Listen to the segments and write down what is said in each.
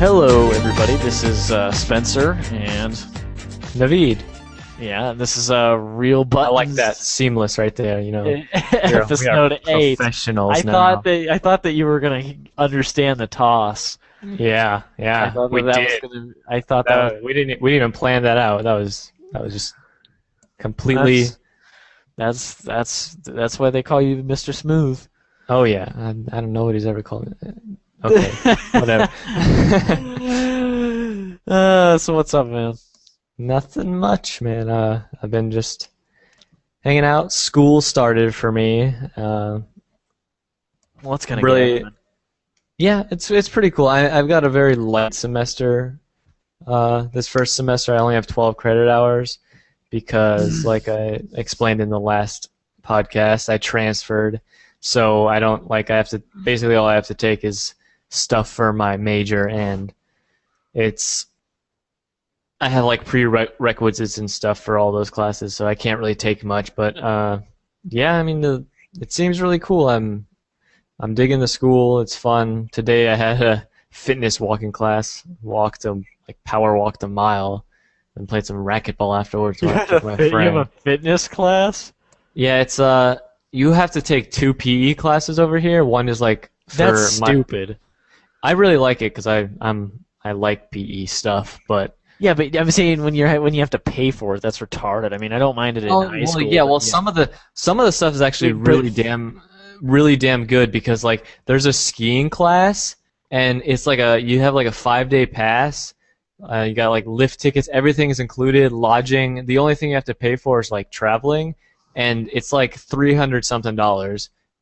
Hello, everybody. This is Spencer and Naveed. yeah, this is a real buttons. I like that seamless right there. You know, we episode are 8. professionals I now. thought that you were gonna understand the toss. Yeah, we did. I thought that we didn't even plan that out. That was just completely. that's why they call you Mr. Smooth. Oh yeah, I don't know what he's ever called it. Okay, whatever. So what's up, man? Nothing much, man. I've been just hanging out. School started for me. What's gonna Really- get Yeah, it's pretty cool. I've got a very light semester. This first semester, I only have 12 credit hours because, like I explained in the last podcast, I transferred. So I don't I have to basically all I have to take is stuff for my major, and I have like prerequisites and stuff for all those classes, so I can't really take much. But yeah, I mean it seems really cool. I'm digging the school. It's fun. Today I had a fitness walking class. Power walked a mile, and played some racquetball afterwards with my You have friend. a fitness class? Yeah, it's you have to take 2 PE classes over here. One is like for That's stupid. I really like it because I like PE stuff, but Yeah, but I'm saying when you have to pay for it, that's retarded. I mean, I don't mind it in high school. yeah, but some of the stuff is actually But- really damn good because like there's a skiing class and it's like you have like a 5-day pass. You got like lift tickets, everything is included, lodging. The only thing you have to pay for is like traveling, and it's like $300 something,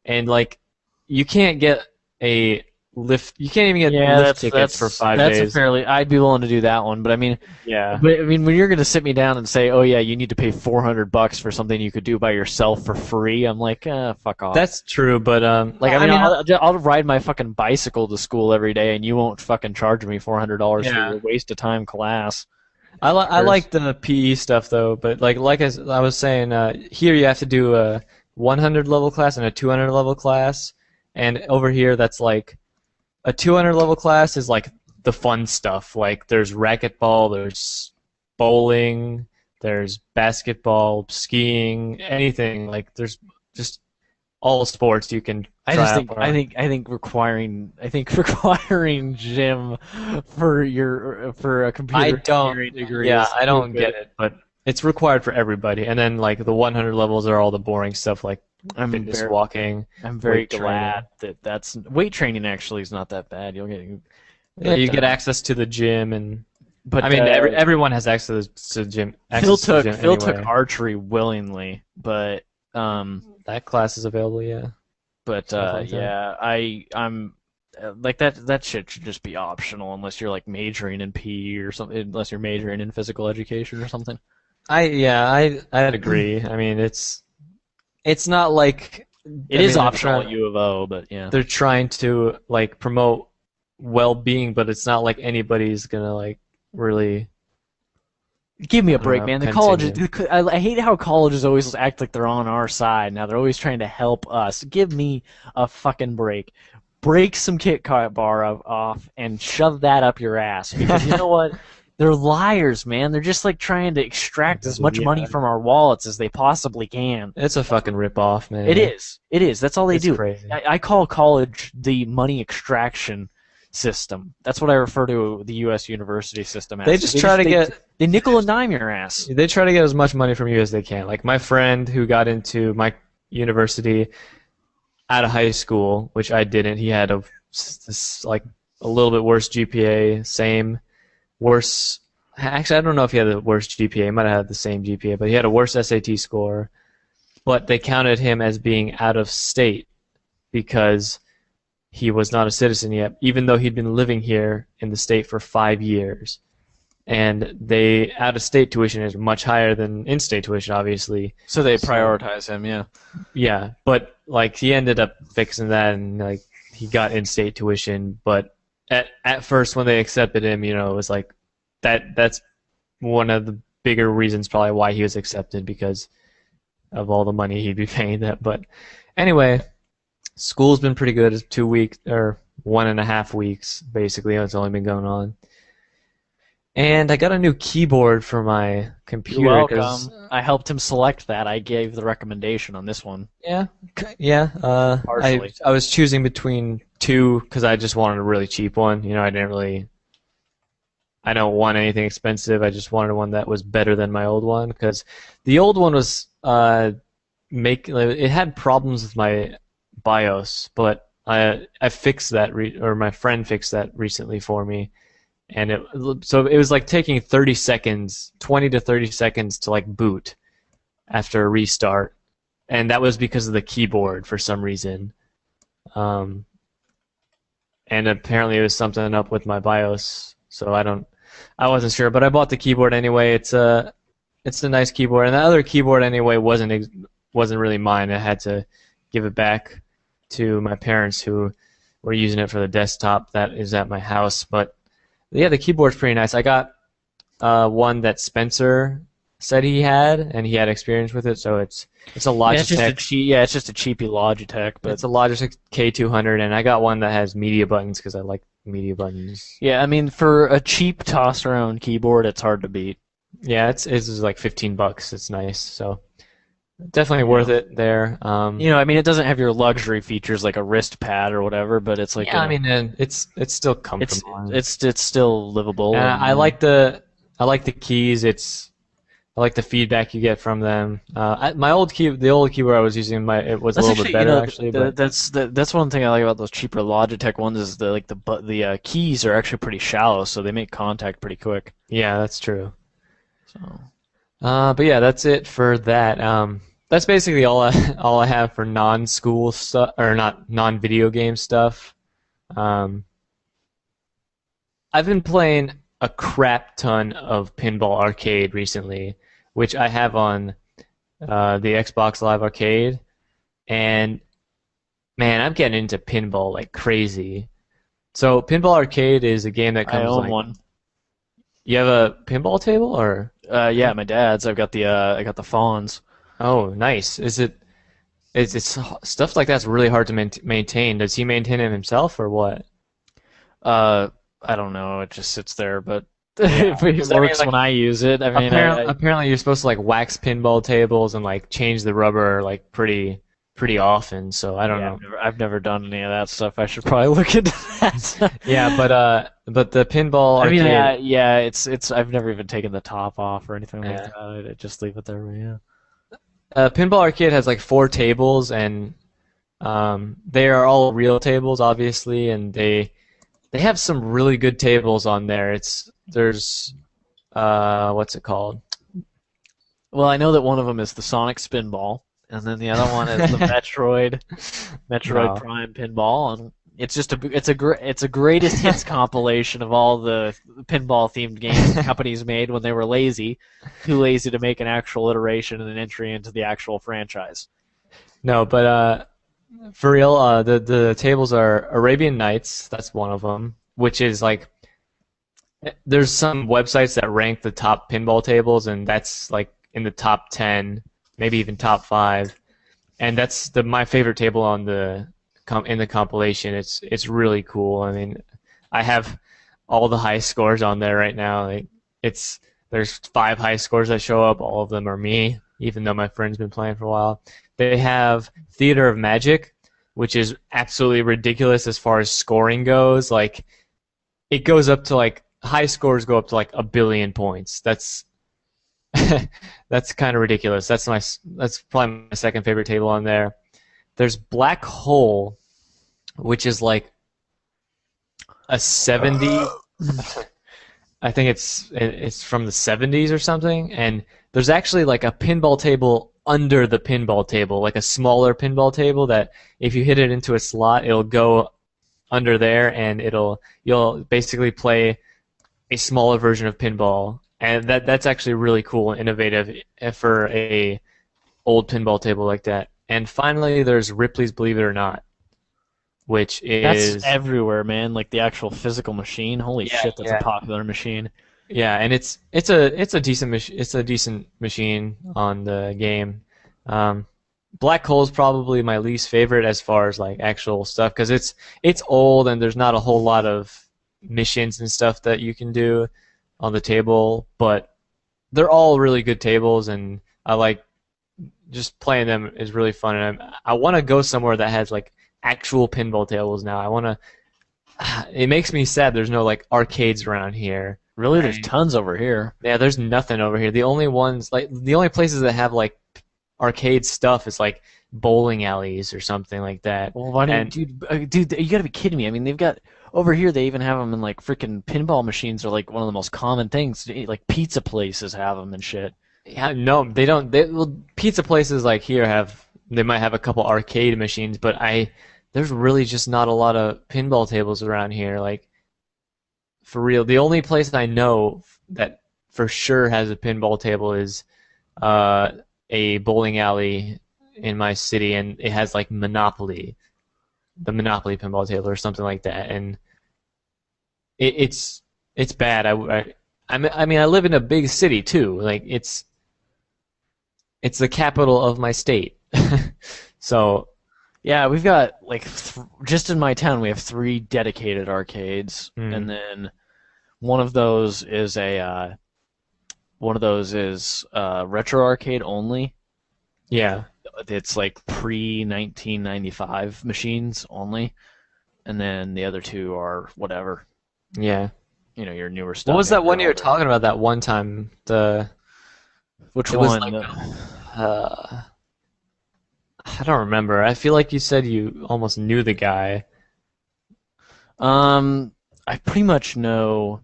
and like you can't get a lift. You can't even get lift tickets for 5 days. I'd be willing to do that one, but I mean, Yeah. but I mean, when you're gonna sit me down and say, "Oh yeah, you need to pay $400 for something you could do by yourself for free," I'm like, fuck off. That's true, but I'll ride my fucking bicycle to school every day, and you won't fucking charge me $400 for Yeah. your waste of time class. I like the PE stuff though, but like I was saying, here you have to do a 100 level class and a 200 level class, and over here that's like a 200 level class is like the fun stuff. Like there's racquetball, there's bowling, there's basketball, skiing, anything. Like there's just all sports you can. I think requiring gym for a computer engineering degree. Yeah, is I don't stupid. get it, but it's required for everybody. And then like the 100 levels are all the boring stuff like fitness walking. I'm very weight glad that's weight training actually is not that bad. You'll get Yeah, you get access to the gym, and but I mean everyone has access to the gym. Phil access to the took gym Phil anyway. took archery willingly, but That class is available, yeah. Stuff like that. yeah, I'm like that shit should just be optional unless you're like majoring in PE or something, unless you're majoring in physical education or something. I'd agree. I mean, it's not like It is optional at U of O, but yeah. they're trying to like promote well-being, but it's not like anybody's gonna like really. Give me a I don't break, know, man. The continue. colleges, I hate how colleges always act like they're on our side. Now they're always trying to help us. Give me a fucking break. Break some Kit Kat bar off and shove that up your ass. Because you know what? They're liars, man. They're just like trying to extract as much money from our wallets as they possibly can. It's a fucking rip-off, man. It is. It is. That's all they It's do. crazy. I call college the money extraction system. That's what I refer to the U.S. university system as. They just try to get. They nickel and dime your ass. They try to get as much money from you as they can. Like my friend who got into my university out of high school, which I didn't. He had a little bit worse GPA, worse. Actually, I don't know if he had a worse GPA. He might have had the same GPA, but he had a worse SAT score. But they counted him as being out of state because he was not a citizen yet, even though he'd been living here in the state for 5 years. And out-of-state tuition is much higher than in-state tuition, obviously. So they prioritize him, yeah. Yeah, but like he ended up fixing that, and like he got in-state tuition. But at first, when they accepted him, it was like that's one of the bigger reasons probably why he was accepted, because of all the money he'd be paying that. But anyway, school's been pretty good. It's 2 weeks, or 1.5 weeks, basically. It's only been going on. And I got a new keyboard for my You're computer because, welcome. I helped him select that. I gave the recommendation on this one, yeah, yeah. partially. I was choosing between two because I just wanted a really cheap one. I don't want anything expensive. I just wanted one that was better than my old one because the old one was it had problems with my BIOS, but I fixed that or my friend fixed that recently for me, and so it was like taking 30 seconds, 20 to 30 seconds to like boot after a restart, and that was because of the keyboard for some reason. Um, and apparently it was something up with my BIOS, so I wasn't sure, but I bought the keyboard anyway. It's a nice keyboard, and the other keyboard anyway wasn't really mine. I had to give it back to my parents who were using it for the desktop that is at my house. But yeah, the keyboard's pretty nice. I got one that Spencer said he had, and he had experience with it, so it's a Logitech. It's just a cheapy Logitech, but It's a Logitech K200, and I got one that has media buttons because I like media buttons. yeah, I mean, for a cheap toss around keyboard, it's hard to beat. Yeah, it's like $15. It's nice, so definitely worth it there. I mean, it doesn't have your luxury features like a wrist pad or whatever, but it's like Yeah, I mean, it's still comfortable. it's still livable. And And, I like the keys. I like the feedback you get from them. The old keyboard I was using, it was a little bit better actually. But that's one thing I like about those cheaper Logitech ones is the keys are actually pretty shallow, so they make contact pretty quick. yeah, that's true. So But yeah, that's it for that. That's basically all I have for non-school stuff or not non-video game stuff. Um, I've been playing a crap ton of Pinball Arcade recently, which I have on the Xbox Live Arcade, and man, I'm getting into pinball like crazy. So Pinball Arcade is a game that I comes own like one. you have a pinball table or Yeah, my dad's. I got the Fawns. oh nice. It's stuff like that's really hard to maintain. Does he maintain it himself or what? I don't know. It just sits there, but Yeah, it 'cause I mean, works like, when I use it. I mean, apparently you're supposed to like wax pinball tables and like change the rubber like pretty often. So I don't yeah, know. I've never done any of that stuff. I should probably look into that. Yeah, but the pinball I mean, arcade. yeah, it's. I've never even taken the top off or anything like Yeah. that. I just leave it there. But yeah. Pinball arcade has like 4 tables and they are all real tables, obviously, and they have some really good tables on there. There's what's it called? Well, I know that one of them is the Sonic Spinball, and then the other one is the Metroid No. Prime Pinball, and it's a greatest hits compilation of all the pinball themed games the companies made when they were too lazy to make an actual iteration and an entry into the actual franchise. No, but for real, the tables are Arabian Nights. That's one of them, which is like there's some websites that rank the top pinball tables, and that's like in the top 10, maybe even top 5. And that's my favorite table on in the compilation. It's really cool. I mean, I have all the high scores on there right now. Like there's 5 high scores that show up. All of them are me, even though my friend's been playing for a while. They have Theater of Magic, which is absolutely ridiculous as far as scoring goes. Like it goes up to like high scores go up to like 1 billion points. That's that's kind of ridiculous. That's probably my second favorite table on there. There's Black Hole, which is like a 70. I think it's from the 70s or something. And there's actually like a pinball table under the pinball table, like a smaller pinball table that if you hit it into a slot, it'll go under there and you'll basically play a smaller version of pinball. And that's actually really cool and innovative for a old pinball table like that. And finally, there's Ripley's Believe It or Not, which is That's everywhere, man. Like the actual physical machine. Holy shit, that's a popular machine. yeah, and it's a decent machine on the game. Black Hole's probably my least favorite as far as like actual stuff because it's old and there's not a whole lot of missions and stuff that you can do on the table, but they're all really good tables and I like just playing them is really fun and I want to go somewhere that has like actual pinball tables now. I want to. It makes me sad there's no like arcades around here. Really, there's tons over here. Yeah, there's nothing over here. The only ones like the only places that have like arcade stuff is like bowling alleys or something like that. Well, why And don't dude, you gotta be kidding me. I mean, they've got over here. They even have them in like freaking pinball machines are like one of the most common things. Like pizza places have them and shit. yeah, no, they don't. Well, pizza places like here have they might have a couple arcade machines, but there's really just not a lot of pinball tables around here. Like for real, the only place I know that for sure has a pinball table is uh, a bowling alley in my city, and it has like Monopoly, the Monopoly pinball table or something like that, and it's bad. I mean I live in a big city too. Like it's the capital of my state, so Yeah, we've got like just in my town we have three dedicated arcades, mm, and then one of those is a retro arcade only. yeah, It's like pre 1995 machines only, and then the other two are whatever, yeah. your newer What stuff. was Maybe that one they're you were older. talking about that one time? Which It was one? like uh, I don't remember. I feel like you said you almost knew the guy. I pretty much know.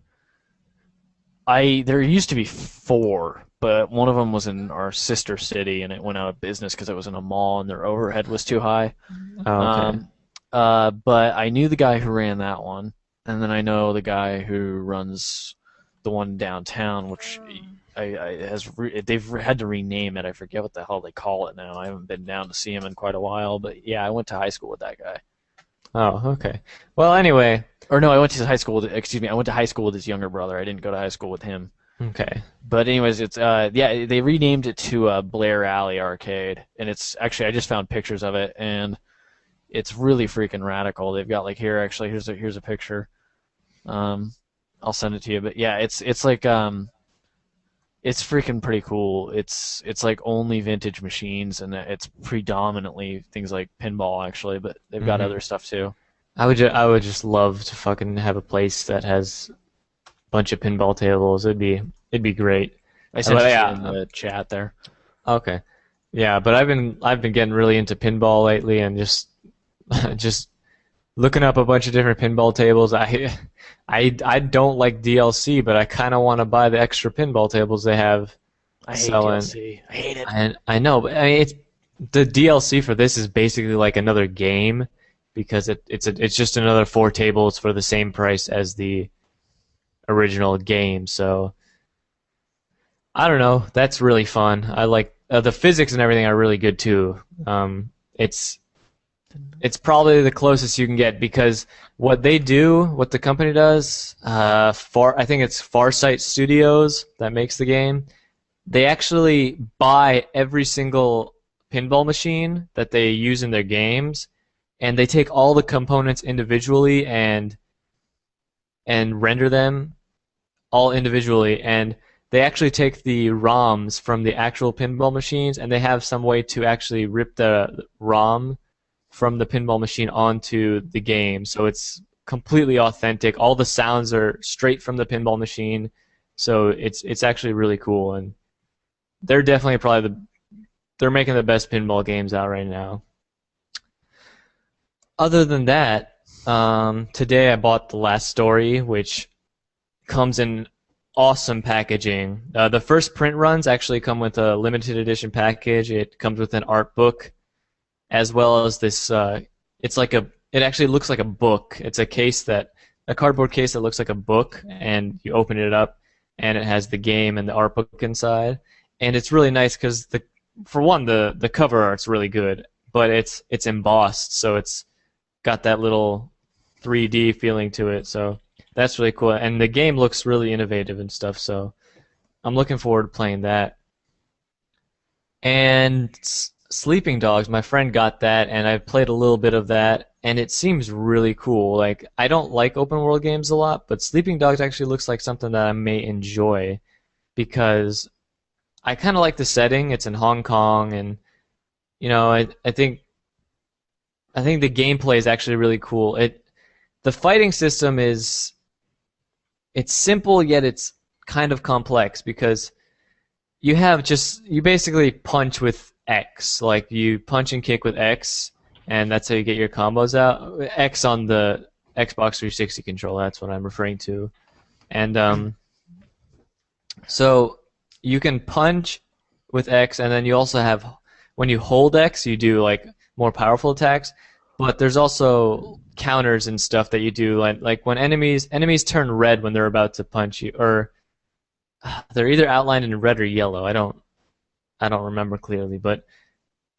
There used to be four, but one of them was in our sister city, and it went out of business because it was in a mall, and their overhead was too high. Oh, okay. Um, but I knew the guy who ran that one, and then I know the guy who runs the one downtown, which they've had to rename it. I forget what the hell they call it now. I haven't been down to see him in quite a while, but yeah, I went to high school with that guy. Oh, okay. Well, anyway, Or no, I went to high school with, excuse me, I went to high school with his younger brother. I didn't go to high school with him. okay. But anyways, it's yeah, they renamed it to Blair Alley Arcade, and it's actually I just found pictures of it, and it's really freaking radical. They've got like here actually here's a picture. Um, I'll send it to you, but yeah, it's like it's freaking pretty cool. It's like only vintage machines, and it's predominantly things like pinball actually, but they've got Hmm. other stuff too. I would just love to fucking have a place that has a bunch of pinball tables. It'd be great. I sent But it to you in yeah, the chat there. okay. Yeah, but I've been getting really into pinball lately and just just looking up a bunch of different pinball tables. I don't like DLC, but I kind of want to buy the extra pinball tables they have I hate selling. DLC. I hate it. And I know, but I mean, it's the DLC for this is basically like another game because it's just another four tables for the same price as the original game. So I don't know. That's really fun. I like the physics and everything are really good too. It's it's probably the closest you can get because what they do, what the company does, I think it's Farsight Studios that makes the game. They actually buy every single pinball machine that they use in their games, and they take all the components individually and render them all individually. And they actually take the ROMs from the actual pinball machines, and they have some way to actually rip the ROM from the pinball machine onto the game. So it's completely authentic. All the sounds are straight from the pinball machine. So it's actually really cool, and they're definitely probably they're making the best pinball games out right now. Other than that, today I bought The Last Story, which comes in awesome packaging. The first print runs actually come with a limited edition package. It comes with an art book, as well as this. It's like a. It actually looks like a book. It's a cardboard case that looks like a book, and you open it up, and it has the game and the art book inside. And it's really nice because for one, the cover art's really good, but it's embossed, so it's got that little 3D feeling to it. So that's really cool, and the game looks really innovative and stuff. So I'm looking forward to playing that. And Sleeping Dogs, my friend got that, and I played a little bit of that, and it seems really cool. Like, I don't like open world games a lot, but Sleeping Dogs actually looks like something that I may enjoy because I kind of like the setting. It's in Hong Kong, and I think the gameplay is actually really cool. The fighting system it's simple yet it's kind of complex because you basically punch with X. Like you punch and kick with X, and that's how you get your combos out. X on the Xbox 360 controller, that's what I'm referring to. And so you can punch with X, and then you also have when you hold X, you do like more powerful attacks. But there's also counters and stuff that you do, like when enemies turn red when they're about to punch you, or they're either outlined in red or yellow. I don't remember clearly, but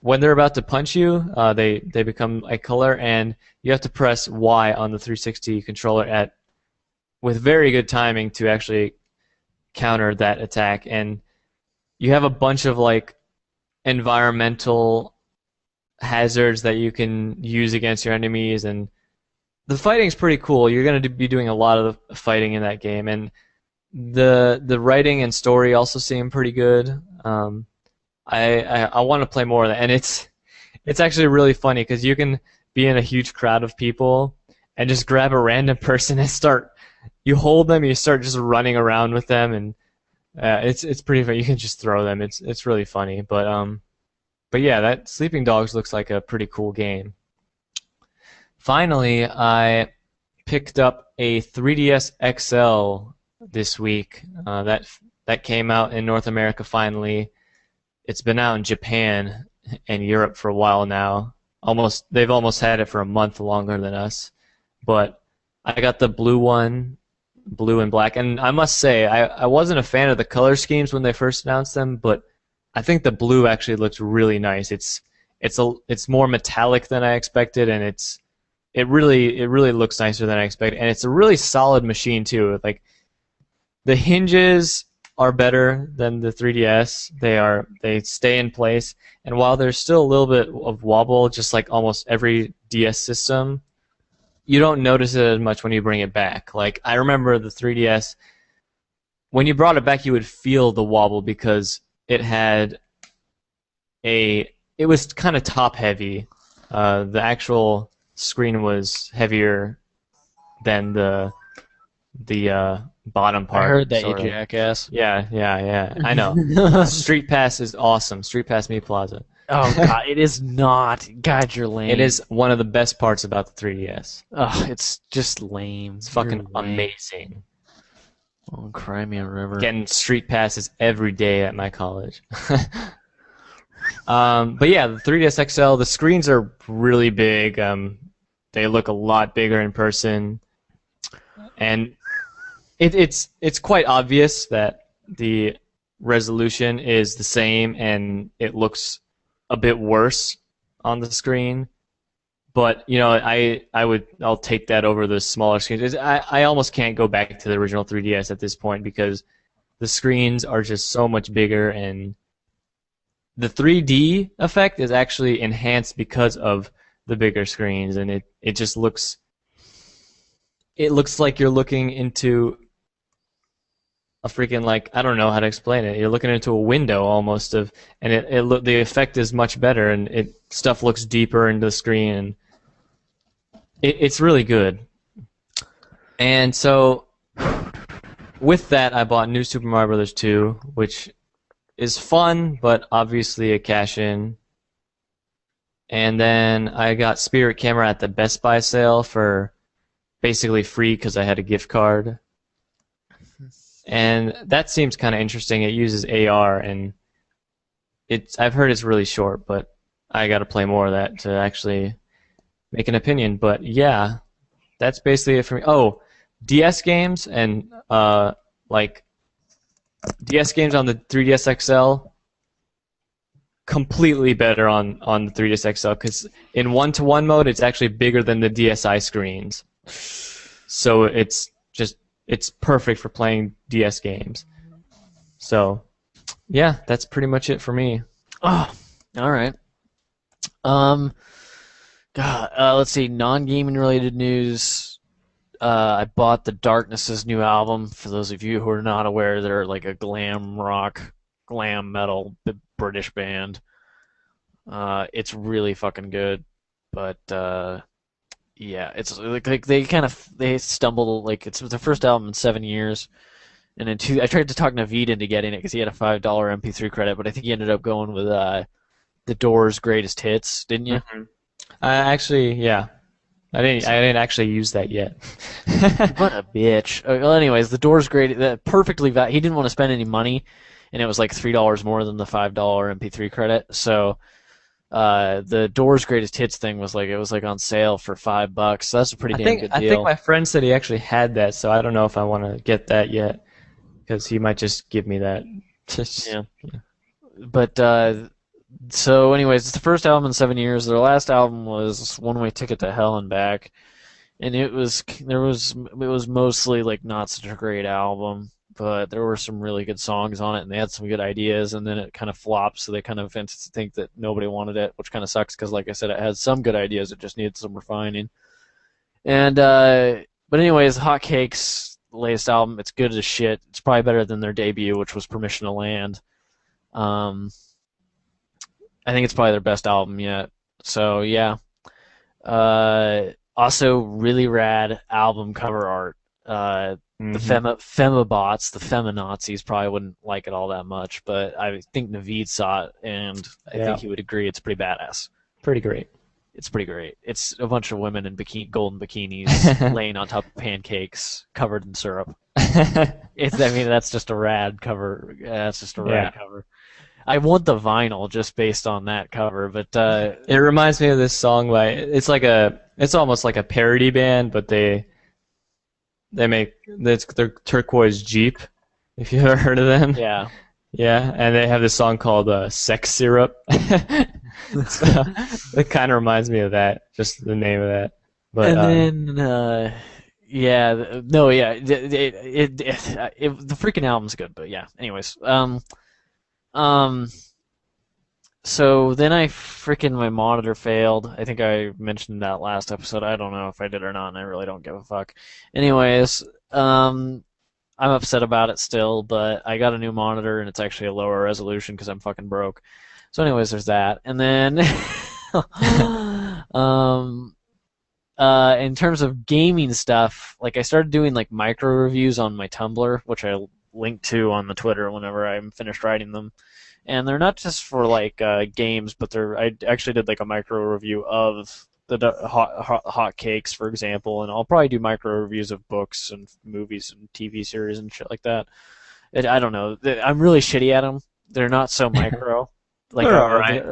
when they're about to punch you, they become a color, and you have to press Y on the 360 controller with very good timing to actually counter that attack. And you have a bunch of like environmental hazards that you can use against your enemies, and the fighting's pretty cool. You're going to be doing a lot of the fighting in that game, and the writing and story also seem pretty good. I want to play more of that, and it's actually really funny because you can be in a huge crowd of people and just grab a random person and you hold them, you start just running around with them, and it's pretty funny. You can just throw them. It's really funny, but yeah, that Sleeping Dogs looks like a pretty cool game. Finally, I picked up a 3DS XL this week. That came out in North America finally. It's been out in Japan and Europe for a while now. They've almost had it for a month longer than us. But I got the blue one, blue and black, and I must say I wasn't a fan of the color schemes when they first announced them, but I think the blue actually looks really nice. It's more metallic than I expected, and it really looks nicer than I expected, and it's a really solid machine too. Like the hinges are better than the 3DS. They stay in place, and while there's still a little bit of wobble, just like almost every DS system, you don't notice it as much when you bring it back. Like I remember the 3DS, when you brought it back, you would feel the wobble because it was kind of top heavy. The actual screen was heavier than the bottom part. I heard that, you sort of. jackass. Yeah. I know. Street Pass is awesome. Street Pass Me Plaza. Oh god, it is not. God, you're lame. It is one of the best parts about the 3DS. Ugh, it's just lame. It's fucking You're lame. amazing. Oh, cry me a river. Getting Street Passes every day at my college. But yeah, the 3DS XL, the screens are really big. They look a lot bigger in person, and it's quite obvious that the resolution is the same, and it looks a bit worse on the screen. But I'll take that over the smaller screens. I almost can't go back to the original 3DS at this point because the screens are just so much bigger, and the 3D effect is actually enhanced because of the bigger screens, and it just looks like you're looking into a freaking, like, I don't know how to explain it. You're looking into a window almost and the effect is much better, and stuff looks deeper into the screen, and it's really good. And so with that, I bought New Super Mario Bros. 2, which is fun, but obviously a cash-in. And then I got Spirit Camera at the Best Buy sale for basically free because I had a gift card. And that seems kind of interesting. It uses AR, and I've heard it's really short, but I got to play more of that to actually make an opinion. But yeah, that's basically it for me. Oh, DS games and like DS games on the 3DS XL, completely better on the 3DS XL because in 1-to-1 mode, it's actually bigger than the DSi screens. So it's perfect for playing DS games. So yeah, that's pretty much it for me. Oh, all right. Um, God, let's see. Non-gaming related news. I bought the Darkness's new album. For those of you who are not aware, they're like a glam rock, glam metal British band. It's really fucking good, but yeah, it's like they stumbled like it's their first album in 7 years, and in two I tried to talk Naveed into getting it because he had a $5 MP3 credit, but I think he ended up going with the Doors' greatest hits, didn't you? Hmm. Actually, yeah. I didn't actually use that yet. What a bitch. Well, anyways, the Doors' great, perfectly. He didn't want to spend any money, and it was like $3 more than the $5 MP3 credit. So the Doors' greatest hits thing was like it was like on sale for $5. So that's a pretty damn good I think deal. my friend said he actually had that, so I don't know if I want to get that yet because he might just give me that. Yeah. But so, anyways, it's the first album in 7 years. Their last album was One Way Ticket to Hell and Back, and it was mostly like not such a great album, but there were some really good songs on it, and they had some good ideas. And then it kind of flopped, so they kind of think that nobody wanted it, which kind of sucks because, like I said, it had some good ideas. It just needed some refining. And but anyways, Hot Cakes latest album, it's good as shit. It's probably better than their debut, which was Permission to Land. Um, I think it's probably their best album yet. So yeah. Also, really rad album cover art. The Hmm. Femabots, the Feminazis probably wouldn't like it all that much, but I think Naveed saw it, and I Yeah, think he would agree it's pretty badass. pretty great. It's pretty great. It's a bunch of women in golden bikinis laying on top of pancakes covered in syrup. I mean, that's just a rad cover. That's just a Yeah. rad cover. I want the vinyl just based on that cover, but It reminds me of this song by it's almost like a parody band, but they make it's their Turquoise Jeep. If you ever heard of them, yeah. yeah, and they have this song called "Sex Syrup." So it kind of reminds me of that, just the name of that. But And then, yeah, no, yeah, the freaking album's good, but yeah. Anyways, um, so then my monitor failed. I think I mentioned that last episode. I don't know if I did or not, and I really don't give a fuck. Anyways, I'm upset about it still, but I got a new monitor and it's actually a lower resolution because I'm fucking broke. So, anyways, there's that. And then, um, in terms of gaming stuff, like I started doing like micro reviews on my Tumblr, which I link to on the Twitter whenever I'm finished writing them. And they're not just for like games, but I actually did like a micro review of the hot cakes, for example, and I'll probably do micro reviews of books and movies and TV series and shit like that. I don't know. I'm really shitty at them. They're not so micro. Like they're all right.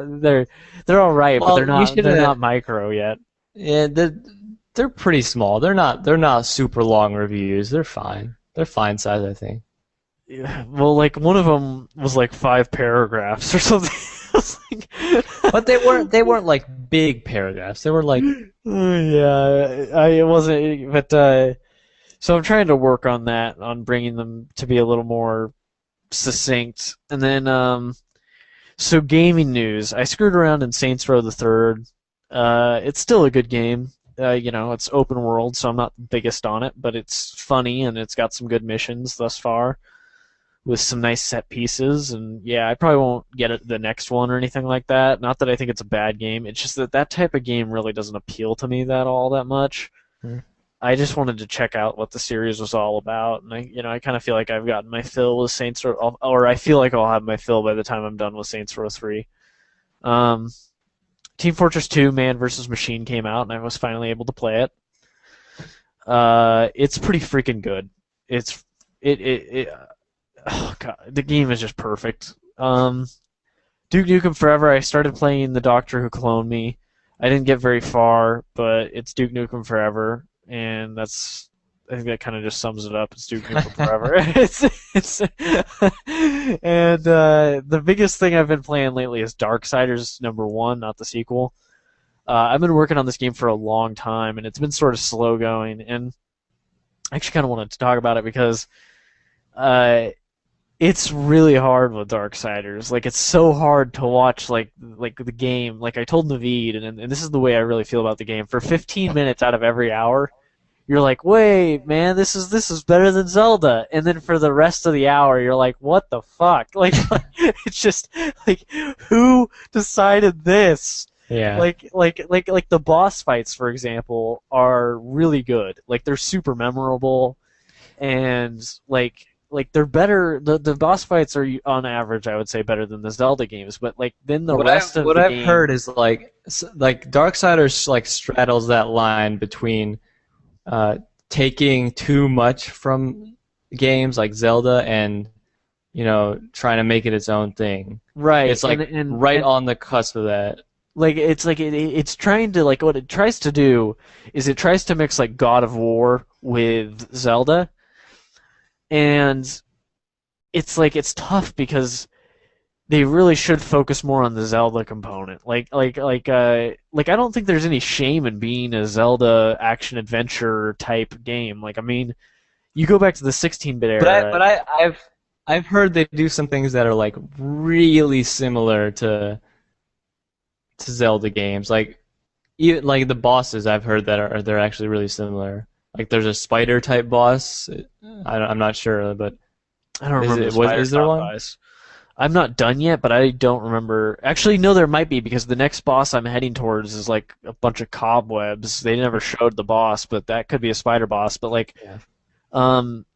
they're all right, but Well, you should. they're not micro yet. Yeah, they're pretty small. They're not super long reviews. They're fine. They're fine size, I think. Yeah, well, like one of them was like 5 paragraphs or something. I was like, But they weren't like big paragraphs. They were like yeah, it wasn't. But so I'm trying to work on that, on bringing them to be a little more succinct. And then so gaming news. I screwed around in Saints Row the Third. It's still a good game. It's open world, so I'm not the biggest on it, but it's funny and it's got some good missions thus far, with some nice set pieces. And yeah, I probably won't get it the next one or anything like that. Not that I think it's a bad game. It's just that type of game really doesn't appeal to me that much. hmm. I just wanted to check out what the series was all about, and I kind of feel like I've gotten my fill with Saints Row, or I feel like I'll have my fill by the time I'm done with Saints Row 3. Um, Team Fortress 2 Man vs. Machine came out, and I was finally able to play it. It's pretty freaking good. It oh god, the game is just perfect. Duke Nukem Forever. I started playing the Doctor Who Cloned Me. I didn't get very far, but it's Duke Nukem Forever, and I think that kind of just sums it up. It's Duke Nukem Forever. it's and the biggest thing I've been playing lately is Darksiders #1, not the sequel. I've been working on this game for a long time, and it's been sort of slow going. And I actually kind of wanted to talk about it because It's really hard with Darksiders. Like it's so hard to watch like the game. Like I told Naveed, and this is the way I really feel about the game. For 15 minutes out of every hour, you're like, wait, man, this is better than Zelda. And then for the rest of the hour, you're like, what the fuck? Like it's just like who decided this? Yeah. Like the boss fights, for example, are really good. Like they're super memorable and like they're better. The boss fights are on average, I would say, better than the Zelda games. But like then the rest of What the I've game, heard is like Darksiders like straddles that line between uh, taking too much from games like Zelda and trying to make it its own thing. right? It's like right And on the cusp of that. like it's trying to like what it tries to do is it tries to mix like God of War with Zelda, and it's like it's tough because they really should focus more on the Zelda component. Like I don't think there's any shame in being a Zelda action adventure type game. Like I mean, you go back to the 16-bit era. I've heard they do some things that are like really similar to Zelda games. Like even like the bosses I've heard that they're actually really similar. Like there's a spider type boss. I'm not sure, but I don't remember the Spider is there Cop one? guys. I'm not done yet, but I don't remember. Actually, no, there might be because the next boss I'm heading towards is like a bunch of cobwebs. They never showed the boss, but that could be a spider boss. But like, Yeah.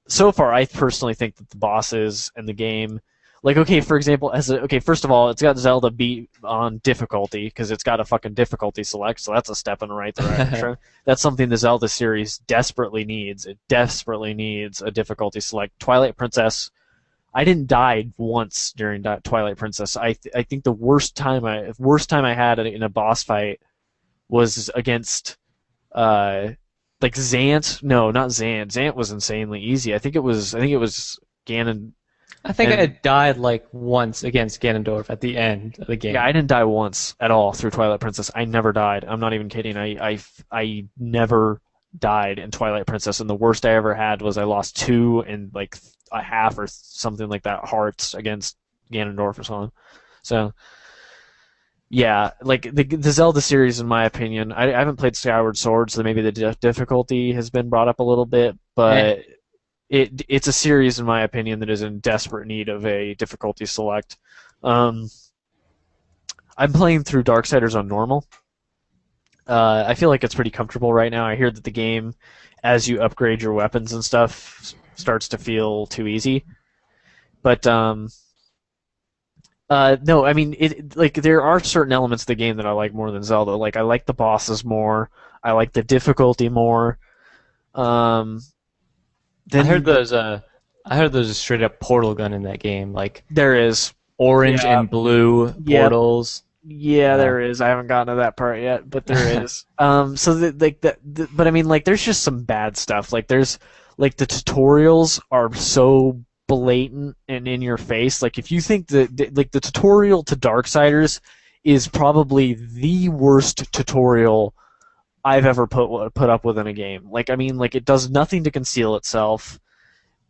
so far, I personally think that the bosses and the game, like, okay, for example, okay, first of all, it's got Zelda beat on difficulty because it's got a fucking difficulty select, so that's a step in the right direction. That's something the Zelda series desperately needs. It desperately needs a difficulty select. Twilight Princess, I didn't die once during Twilight Princess. I think the worst time I had in a boss fight was against uh like Zant. No, not Zant. Zant was insanely easy. I think it was Ganon. I think I And died like once against Ganondorf at the end of the yeah, I game. didn't die once at all through Twilight Princess. I never died. I'm not even kidding. I never died in Twilight Princess, and the worst I ever had was I lost two and like a half or something like that hearts against Ganondorf or something. So yeah, like the Zelda series, in my opinion, I haven't played Skyward Sword, so maybe the difficulty has been brought up a little bit, Eh, but it's a series, in my opinion, that is in desperate need of a difficulty select. Um, I'm playing through Darksiders on normal. I feel like it's pretty comfortable right now. I hear that the game, as you upgrade your weapons and stuff, starts to feel too easy. But no, I mean, it like there are certain elements of the game that I like more than Zelda. Like I like the bosses more. I like the difficulty more. Um, I then heard there's a straight up portal gun in that game, like there is, orange yeah, and blue yeah, portals. yeah, Uh, there is. I haven't gotten to that part yet, but there is. So but I mean, like, there's just some bad stuff. Like, there's like the tutorials are so blatant and in your face. Like, if you think like the tutorial to Darksiders is probably the worst tutorial I've ever put up with in a game. Like, I mean, like it does nothing to conceal itself.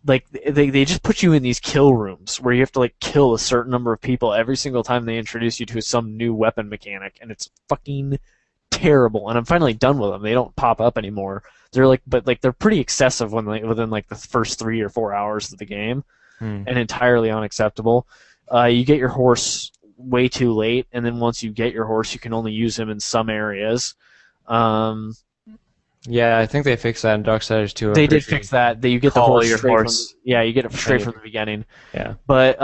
Like they just put you in these kill rooms where you have to like kill a certain number of people every single time they introduce you to some new weapon mechanic, and it's fucking terrible. And I'm finally done with them. They don't pop up anymore. They're like, but like they're pretty excessive within like the first 3 or 4 hours of the game, hmm. and entirely unacceptable. You get your horse way too late, and then once you get your horse, you can only use him in some areas. Um, Yeah, I think they fixed that in Darksiders too. I'm they pretty did sure fix that. That you get the call horse your straight from horse. yeah, you get it when straight you- from the beginning. Yeah. But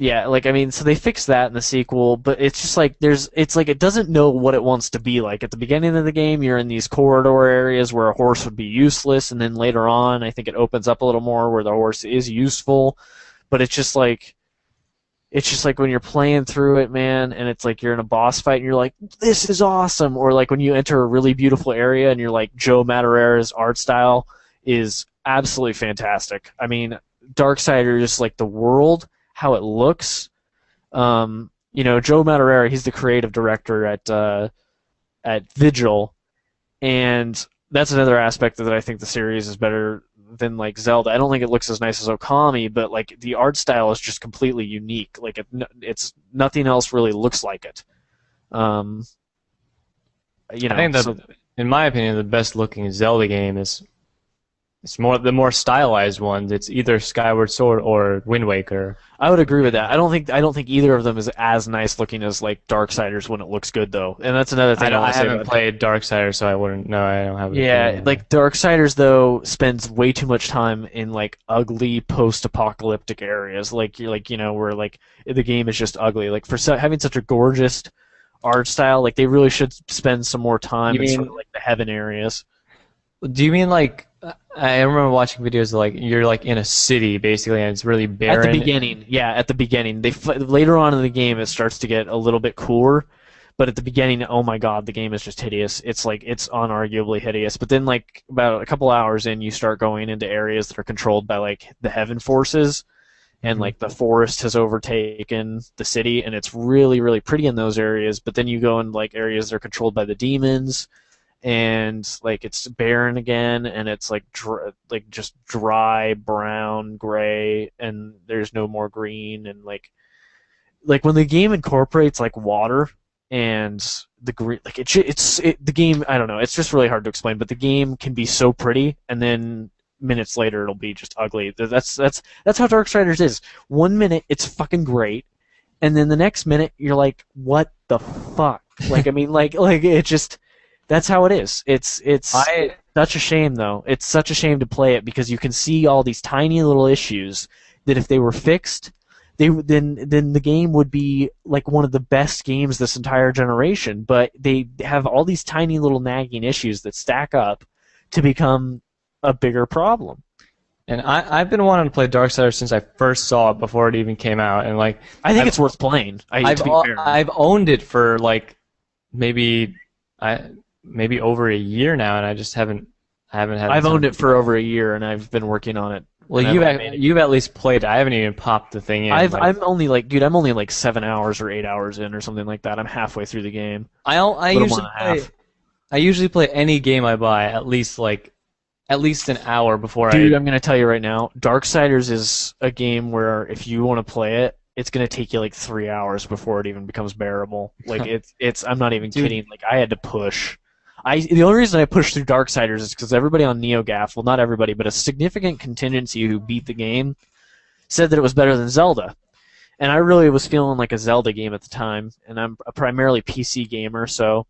yeah, like I mean, so they fixed that in the sequel, but it's just like it's like it doesn't know what it wants to be like. At the beginning of the game, you're in these corridor areas where a horse would be useless, and then later on, I think it opens up a little more where the horse is useful. But it's just like when you're playing through it, man, and it's like you're in a boss fight and you're like, this is awesome. Or like when you enter a really beautiful area and you're like, Joe Madureira's art style is absolutely fantastic. I mean, Darksiders, like the world, how it looks. Joe Madureira, he's the creative director at Vigil, and that's another aspect that I think the series is better than like Zelda. I don't think it looks as nice as Okami, but like the art style is just completely unique. Like it's nothing else really looks like it. Um, I think so in my opinion, the best looking Zelda game is it's more the more stylized ones. It's either Skyward Sword or Wind Waker. I would agree with that. I don't think either of them is as nice looking as like Darksiders when it looks good though. And that's another thing I want I to say haven't about played Darksiders, so I wouldn't know. I don't have. An yeah, opinion. like Darksiders though spends way too much time in like ugly post-apocalyptic areas, like where like the game is just ugly. Like having such a gorgeous art style, like they really should spend some more time You in sort mean? of like the heaven areas. Do you mean like? I remember watching videos of like you're like in a city basically, and it's really At the barren. beginning, yeah, at the beginning. Later on in the game, it starts to get a little bit cooler, but at the beginning, oh my god, the game is just hideous. It's like it's unarguably hideous. But then, like about a couple hours in, you start going into areas that are controlled by like the heaven forces, and Mhm. like the forest has overtaken the city, and it's really, really pretty in those areas. But then you go in like areas that are controlled by the demons, and like it's barren again, and it's like like just dry brown gray, and there's no more green, and like when the game incorporates like water and the green, like the game, I don't know, it's just really hard to explain, but the game can be so pretty, and then minutes later it'll be just ugly. That's how Darksiders is. 1 minute it's fucking great, and then the next minute you're like, what the fuck? Like I mean, like it just that's how it is. It's I such a shame though. It's such a shame to play it because you can see all these tiny little issues that if they were fixed, then the game would be like one of the best games this entire generation. But they have all these tiny little nagging issues that stack up to become a bigger problem. I've been wanting to play Darksiders since I first saw it before it even came out, and like I think I've it's worth playing. To be fair. I've owned it for like maybe maybe over a year now, and I haven't had. I've owned it for over a year, and I've been working on it. Well, And you've at least played it. I haven't even popped the thing in. I'm only like, dude, I'm only like 7 hours or 8 hours in or something like that. I'm halfway through the game. I Little usually more than play. half. I usually play any game I buy at least an hour before Dude, I. I'm gonna tell you right now, Darksiders is a game where if you want to play it, it's gonna take you like 3 hours before it even becomes bearable. Like it's I'm not even Dude. kidding. Like I had to push. The only reason I pushed through Darksiders is because everybody on NeoGAF, well, not everybody, but a significant contingency who beat the game said that it was better than Zelda. And I really was feeling like a Zelda game at the time, and I'm a primarily PC gamer, so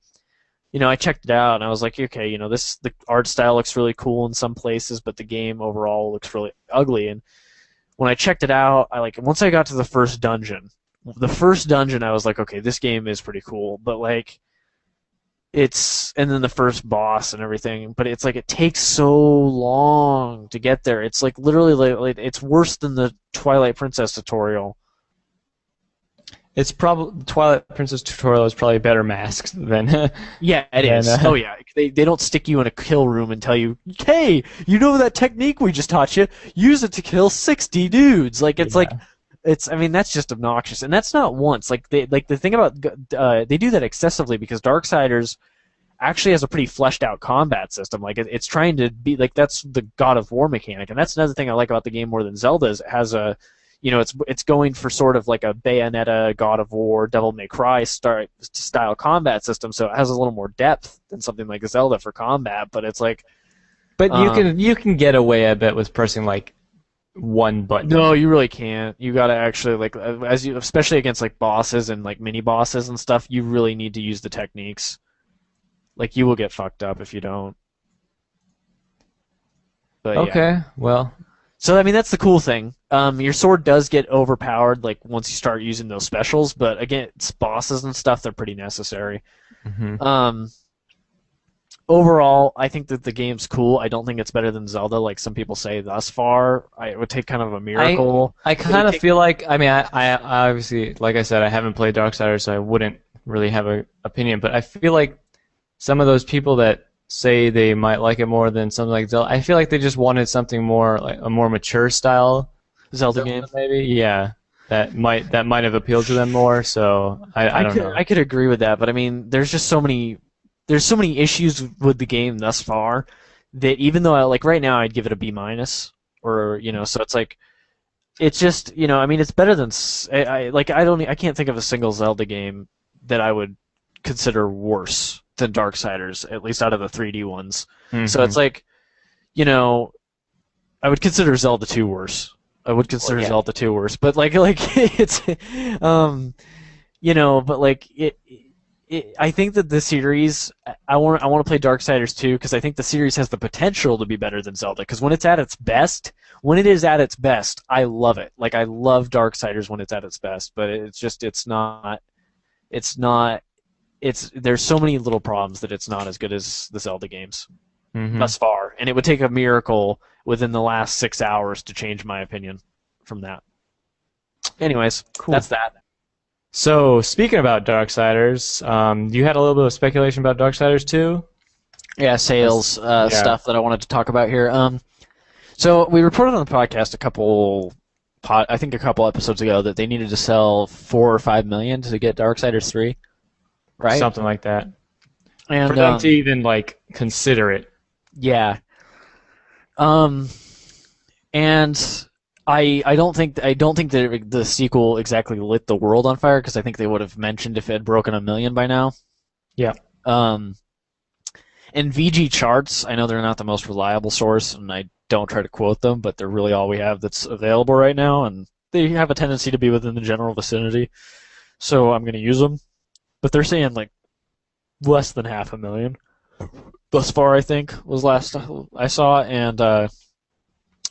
I checked it out and I was like, okay, the art style looks really cool in some places, but the game overall looks really ugly. And when I checked it out, once I got to the first dungeon, I was like, okay, this game is pretty cool, but like and then the first boss and everything, but it's like it takes so long to get there. It's like literally like it's worse than the Twilight Princess tutorial. It's probably Twilight Princess tutorial is probably better masked than. Yeah, it is. Oh yeah, they don't stick you in a kill room and tell you, "Hey, you know that technique we just taught you? Use it to kill 60 dudes." Like it's like I mean that's just obnoxious, and that's not once. Like the thing about they do that excessively because Darksiders actually has a pretty fleshed out combat system. Like it's trying to be like that's the God of War mechanic, and that's another thing I like about the game more than Zelda is it has a it's going for sort of like a Bayonetta, God of War, Devil May Cry style combat system, so it has a little more depth than something like Zelda for combat. But it's like, But you can get away, I bet, with pressing like one button. no, you really can't. You gotta actually like especially against like bosses and like mini bosses and stuff. You really need to use the techniques. Like you will get fucked up if you don't. But yeah. Okay, well, So I mean that's the cool thing. Your sword does get overpowered like once you start using those specials, but again, it's bosses and stuff. They're pretty necessary. Overall, I think that the game's cool. I don't think it's better than Zelda, like some people say thus far. It would take kind of a miracle. I kind of feel like I obviously, like I said, I haven't played Darksiders, so I wouldn't really have an opinion. But I feel like some of those people that say they might like it more than something like Zelda, I feel like they just wanted something more like a more mature style Zelda game, maybe. Yeah, that might have appealed to them more. So I don't know. I could agree with that, but I mean, there's so many issues with the game thus far that even though like right now I'd give it a B minus, or so it's like it's just I mean it's better than I can't think of a single Zelda game that I would consider worse than Darksiders, at least out of the 3D ones. So it's like I would consider Zelda 2 worse. I would consider Zelda 2 worse, but like it's but like I think that the series I want to play Darksiders 2 because I think the series has the potential to be better than Zelda because when it is at its best, I love it. Like I love Darksiders when it's at its best, but it's not there's so many little problems that it's not as good as the Zelda games thus far, and it would take a miracle within the last 6 hours to change my opinion from that. Anyways, cool. That's that. So, speaking about Darksiders, you had a little bit of speculation about Darksiders 2? Yeah, sales stuff that I wanted to talk about here. So, we reported on the podcast a couple episodes ago that they needed to sell 4 or 5 million to get Darksiders 3, right? Something like that. And, for them to even, consider it. Yeah. And I don't think that the sequel exactly lit the world on fire because I think they would have mentioned if it had broken 1 million by now. Yeah. And VG charts, I know they're not the most reliable source, and I don't try to quote them, but they're really all we have that's available right now, and they have a tendency to be within the general vicinity. So I'm going to use them. But they're saying less than 500,000 thus far, I think, was last I saw, and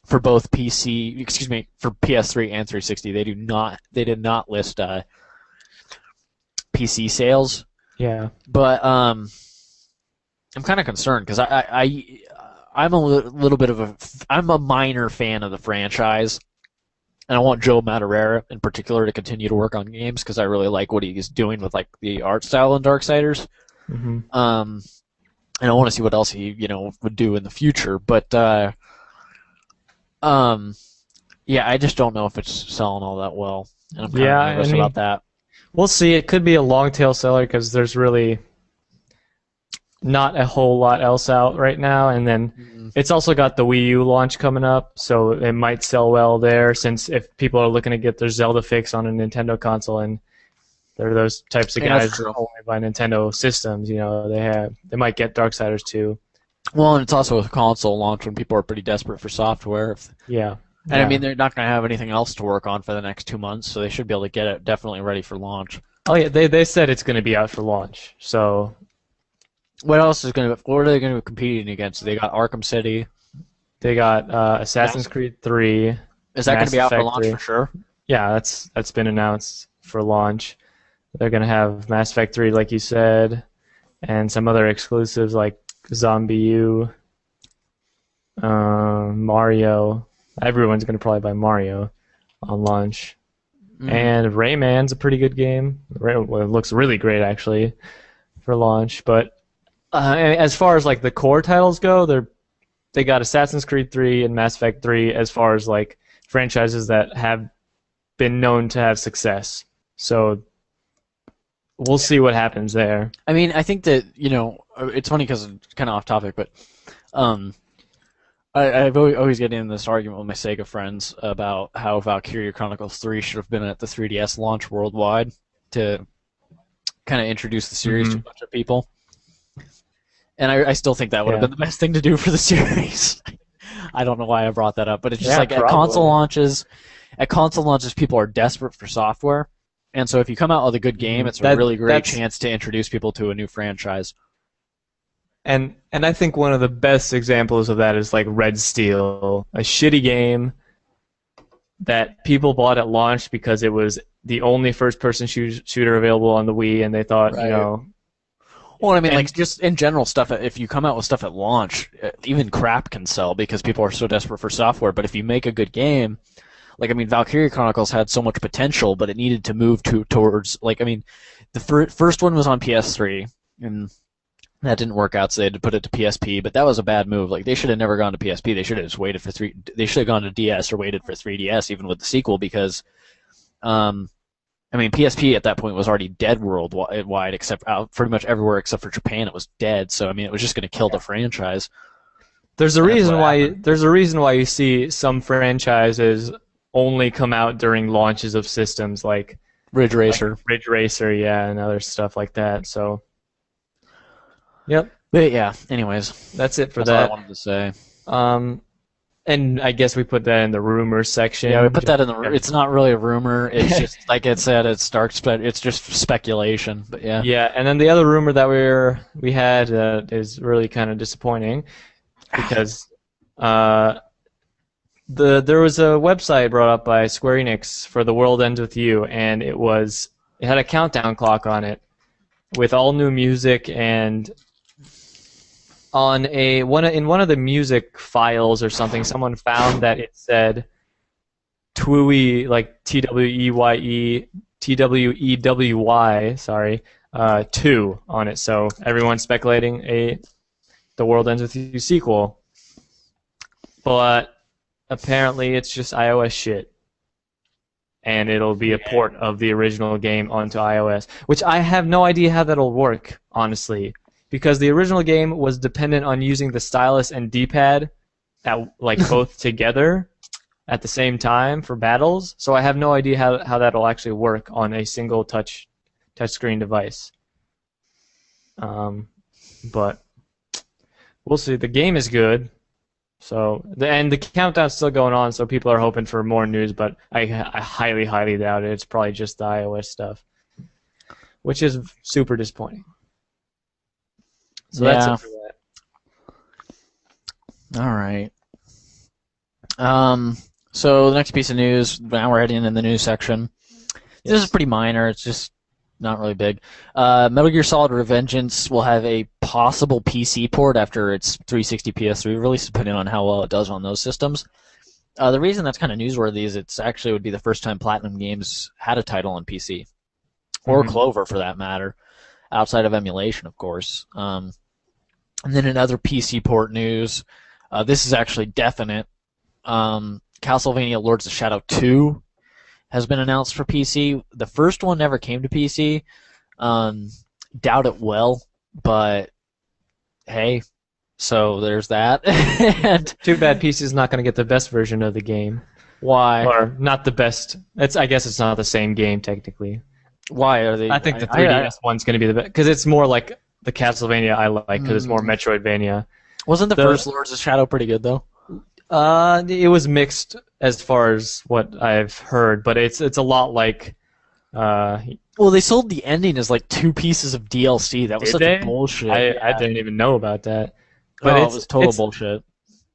for both for PS3 and 360, they did not list PC sales. Yeah. But I'm kind of concerned because I'm I'm a minor fan of the franchise, and I want Joe Madureira in particular to continue to work on games because I really like what he's doing with the art style in Darksiders. Mm-hmm. And I want to see what else he would do in the future, but I just don't know if it's selling all that well, and I'm kind of nervous about that. We'll see. It could be a long tail seller because there's really not a whole lot else out right now, and then it's also got the Wii U launch coming up, so it might sell well there. Since if people are looking to get their Zelda fix on a Nintendo console, and they're those types of guys that only buy Nintendo systems, they might get Darksiders 2. Well, and it's also a console launch when people are pretty desperate for software. I mean, they're not going to have anything else to work on for the next 2 months, so they should be able to get it definitely ready for launch. Oh yeah, they said it's going to be out for launch. So, what else is going to? What are they going to be competing against? They got Arkham City. They got Assassin's Creed 3. Is that going to be out for launch for sure? Yeah, that's been announced for launch. They're going to have Mass Effect 3, like you said, and some other exclusives like Zombie U, Mario. Everyone's going to probably buy Mario on launch. And Rayman's a pretty good game. It looks really great, actually, for launch. But as far as the core titles go, they got Assassin's Creed 3 and Mass Effect 3 as far as franchises that have been known to have success. So we'll see what happens there. I mean, I think that it's funny because it's kind of off topic, but I've always get in this argument with my Sega friends about how Valkyria Chronicles 3 should have been at the 3DS launch worldwide to kind of introduce the series to a bunch of people. And I still think that would have been the best thing to do for the series. I don't know why I brought that up, but it's just at console launches, people are desperate for software. And so if you come out with a good game, it's a really great chance to introduce people to a new franchise. And I think one of the best examples of that is Red Steel, a shitty game that people bought at launch because it was the only first-person shooter available on the Wii, and they thought, Well, I mean, just in general stuff, if you come out with stuff at launch, even crap can sell because people are so desperate for software. But if you make a good game, Valkyria Chronicles had so much potential, but it needed to move towards, the first one was on PS3, and that didn't work out, so they had to put it to PSP, but that was a bad move. They should have never gone to PSP. They should have just waited for they should have gone to DS or waited for 3DS, even with the sequel, because, PSP at that point was already dead worldwide, except pretty much everywhere except for Japan, it was dead. So, it was just going to kill the franchise. There's a That's reason what why happened. there's a reason why you see some franchises only come out during launches of systems Ridge like Racer. Ridge Racer, yeah, and other stuff like that. So, yep, But yeah, anyways, that's it for that's all I that. wanted to say. Um, and I guess we put that in the rumors Yeah, we section. put that in the. Yeah. It's not really a rumor. It's just like it said. It's it's just speculation. But yeah. Yeah, and then the other rumor that we had is really kind of disappointing because there was a website brought up by Square Enix for The World Ends With You, and it had a countdown clock on it with all new music, and in one of the music files or something, someone found that it said Twewey, like TWEWY, sorry, 2 on it. So everyone's speculating The World Ends With You sequel, but apparently it's just iOS shit. And it'll be a port of the original game onto iOS, which I have no idea how that'll work, honestly, because the original game was dependent on using the stylus and D-pad both together at the same time for battles. So I have no idea how that'll actually work on a single touchscreen device. But we'll see. The game is good. So the countdown's still going on, so people are hoping for more news, but I highly, highly doubt it. It's probably just the iOS stuff, which is super disappointing. So that's it for that. All right. So the next piece of news. Now we're heading in the news section. Yes. This is pretty minor. It's just not really big. Metal Gear Solid Revengeance will have a possible PC port after its 360 PS3 release, depending on how well it does on those systems. The reason that's kind of newsworthy is it's actually would be the first time Platinum Games had a title on PC, or Clover for that matter, outside of emulation, of course. And then in other PC port news, this is actually definite. Castlevania Lords of Shadow 2 has been announced for PC. The first one never came to PC. Doubt it will, but hey, so there's that. And Too bad PC is not going to get the best version of the game. why? Or not the best. I guess it's not the same game technically. Why are they? I think the 3DS one's going to be the best because it's more like the Castlevania I like because it's more Metroidvania. Wasn't the first Lords of Shadow pretty good though? It was mixed as far as what I've heard, but it's a lot like. Well, they sold the ending as like 2 pieces of DLC. That was such a bullshit. I didn't even know about that. But it was total bullshit.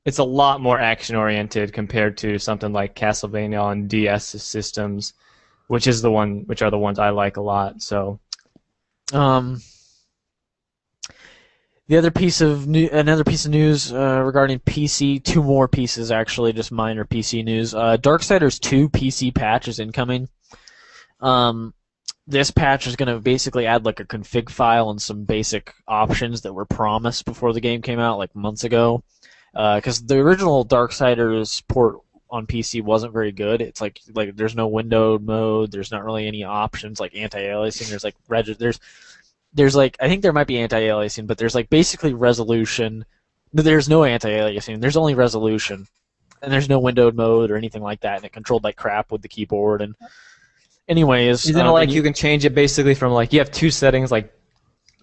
It's a lot more action oriented compared to something like Castlevania on DS systems, which are the ones I like a lot. So, another piece of news regarding PC. 2 more pieces actually, just minor PC news. Darksiders 2 PC patch is incoming. This patch is going to basically add like a config file and some basic options that were promised before the game came out like months ago. Because the original Darksiders port on PC wasn't very good. It's like there's no windowed mode. There's not really any options like anti-aliasing. There's like there's like I think there might be anti-aliasing, but there's like basically resolution. There's no anti-aliasing. There's only resolution, and there's no windowed mode or anything like that. And it controlled like crap with the keyboard. And anyways, isn't it like you can change it basically from like you have 2 settings like.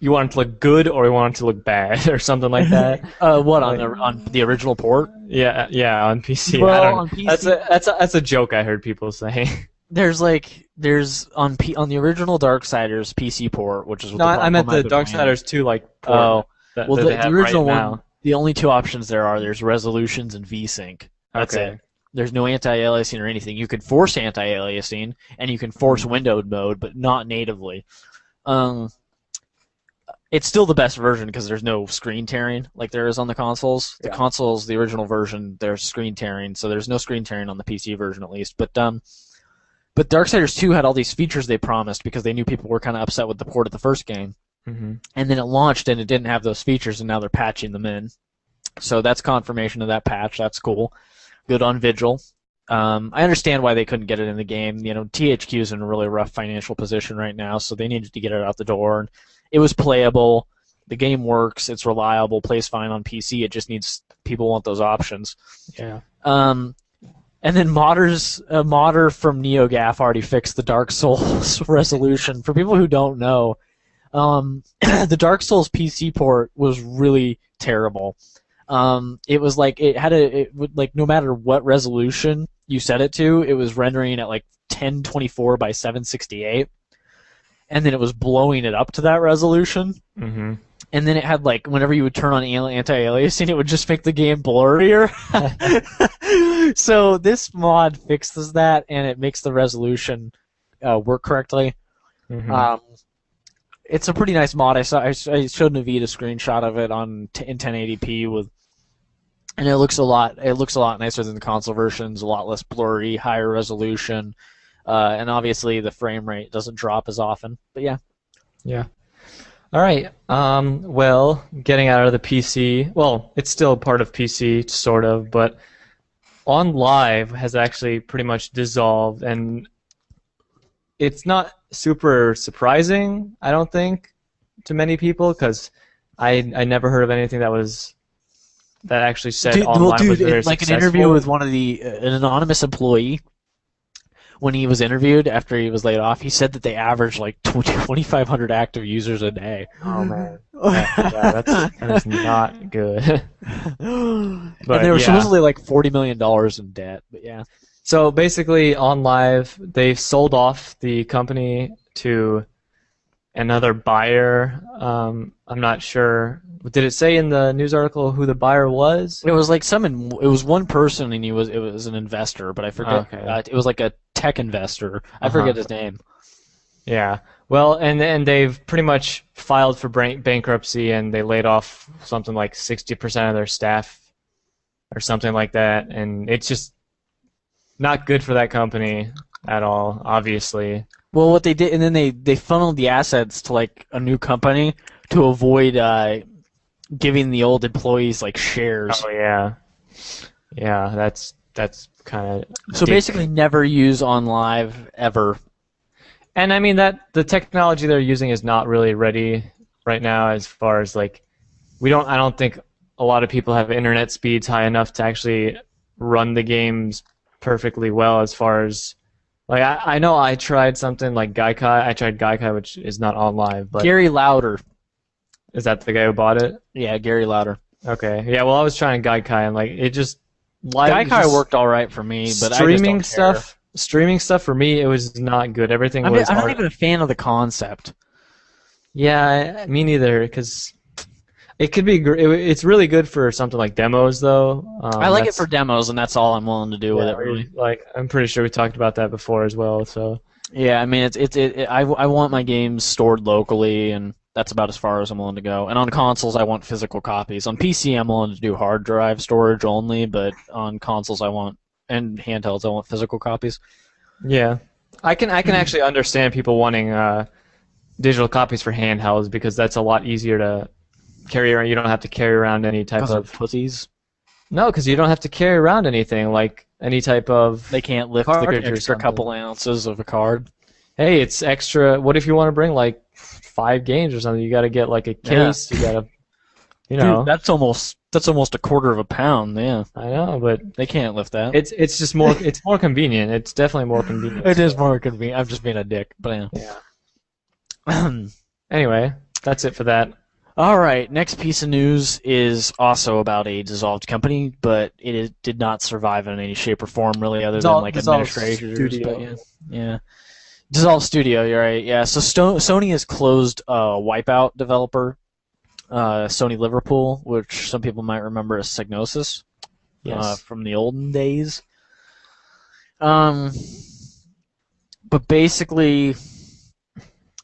You want it to look good, or you want it to look bad, or something like that. What on the original port? Yeah, on PC. Well, on PC, that's a joke I heard people say. There's on the original Darksiders PC port, which is what I meant the Darksiders 2 like port. The original one. The only 2 options there's resolutions and VSync. That's it. There's no anti-aliasing or anything. You can force anti-aliasing and you can force windowed mode, but not natively. It's still the best version because there's no screen tearing like there is on the consoles. The consoles, the original version, there's screen tearing, so there's no screen tearing on the PC version at least. But Darksiders 2 had all these features they promised because they knew people were kind of upset with the port of the first game. Mm-hmm. And then it launched and it didn't have those features, and now they're patching them in. So that's confirmation of that patch. That's cool. Good on Vigil. I understand why they couldn't get it in the game. You know, THQ is in a really rough financial position right now, so they needed to get it out the door. And it was playable. the game works, it's reliable, plays fine on PC. It just needs people want those options. Yeah. And then a modder from NeoGAF already fixed the Dark Souls resolution. For people who don't know, the Dark Souls PC port was really terrible. It was like it would like no matter what resolution you set it to, it was rendering at like 1024 by 768, and then it was blowing it up to that resolution. Mm-hmm. And then it had like whenever you would turn on anti-aliasing, it would just make the game blurrier. So this mod fixes that, and it makes the resolution work correctly. Mm-hmm. It's a pretty nice mod. I showed Navita a screenshot of it in 1080p and it looks a lot nicer than the console versions. A lot less blurry, higher resolution, and obviously the frame rate doesn't drop as often. But yeah. Yeah. All right. Well, getting out of the PC. Well, it's still part of PC, sort of, but On Live has actually pretty much dissolved, and it's not super surprising, I don't think, to many people, because I never heard of anything that actually said On Live was very like successful. an interview with one of an anonymous employee. When he was interviewed after he was laid off, he said that they averaged like 2,500 active users a day. Oh man, that is not good. But, and they were supposedly like $40 million in debt. But yeah. So basically, On Live, they sold off the company to another buyer. I'm not sure. Did it say in the news article who the buyer was? It was like it was one person, and it was an investor, but I forget. Okay. It was like a tech investor. I forget his name. Yeah. Well, and they've pretty much filed for bankruptcy, and they laid off something like 60% of their staff, or something like that, and it's just not good for that company at all, obviously. Well, what they did, and then they funneled the assets to like a new company to avoid giving the old employees like shares. Oh yeah, yeah. That's kind of so basically never use On Live ever. And I mean that the technology they're using is not really ready right now, as far as like I don't think a lot of people have internet speeds high enough to actually run the games perfectly well. As far as like I know I tried something like Gaikai. I tried Gaikai, which is not On Live, but Gary Lauder. Is that the guy who bought it? Yeah, Gary Lauder. Okay. Yeah, well I was trying Gaikai and like it just Gaikai worked all right for me, but streaming stuff for me it was not good. Everything was I'm not even a fan of the concept. Yeah, me neither, because it could be it's really good for something like demos though. I like it for demos, and that's all I'm willing to do with it really. Like I'm pretty sure we talked about that before as well, so yeah, I mean I want my games stored locally, and that's about as far as I'm willing to go. And on consoles, I want physical copies. On PC, I'm willing to do hard drive storage only, but on consoles, and handhelds, I want physical copies. Yeah, I can actually understand people wanting digital copies for handhelds, because that's a lot easier to carry around. You don't have to carry around any type of pussies. No, because you don't have to carry around anything like any type of. They can't lift the extra couple ounces of a card. Hey, it's extra. What if you want to bring like 5 games or something? You got to get like a case. Yeah. You got to, Dude, that's almost a quarter of a pound. Yeah, I know, but they can't lift that. It's just more. It's more convenient. It's definitely more convenient. It is more convenient. I'm just being a dick, but yeah. Anyway, that's it for that. All right, next piece of news is also about a dissolved company, but it did not survive in any shape or form, really, other than like administrators. But yeah. Dissolved Studio, you're right. Yeah, so Sony has closed Wipeout developer, Sony Liverpool, which some people might remember as Psygnosis, from the olden days. But basically,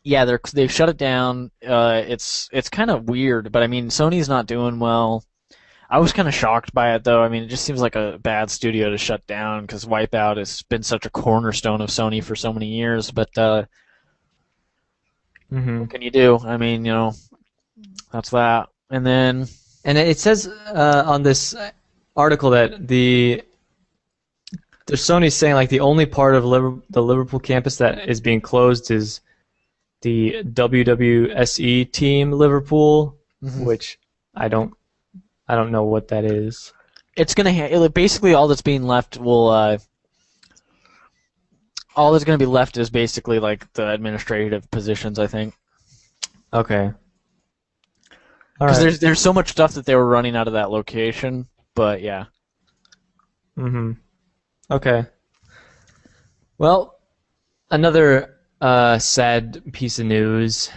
yeah, they've shut it down. It's kind of weird, but I mean, Sony's not doing well. I was kind of shocked by it, though. I mean, it just seems like a bad studio to shut down, because Wipeout has been such a cornerstone of Sony for so many years. But what can you do? I mean, that's that. And it says on this article that the Sony's saying like the only part of the Liverpool campus that is being closed is the WWSE team Liverpool, which I don't I don't know what that is. It's gonna basically all that's being left will all that's gonna be left is basically like the administrative positions, I think, Okay. All because right. there's so much stuff that they were running out of that location. But yeah, Mhm. Okay. Well, another sad piece of news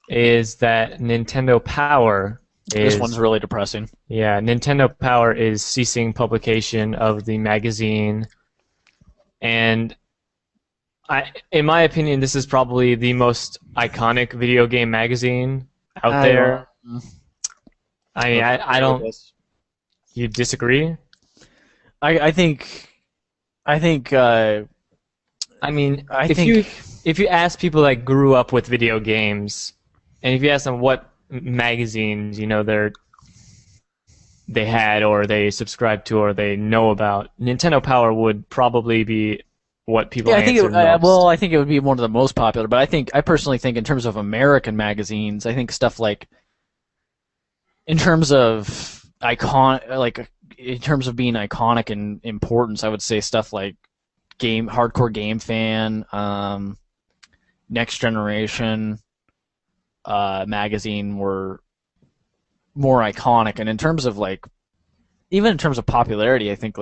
is that Nintendo Power this one's is really depressing. yeah, Nintendo Power is ceasing publication of the magazine, and in my opinion, this is probably the most iconic video game magazine out I don't there. I mean, I agree with don't. this. You disagree? I think I think I mean, I if think you ask people that grew up with video games, and if you ask them what magazines they had or they subscribed to or they know about, Nintendo Power would probably be what people yeah, I think answer most. I think it would be one of the most popular. But I personally think in terms of American magazines, I think stuff like in terms of in terms of being iconic and importance, I would say stuff like hardcore game fan, next generation magazine were more iconic. And in terms of like even in terms of popularity, I think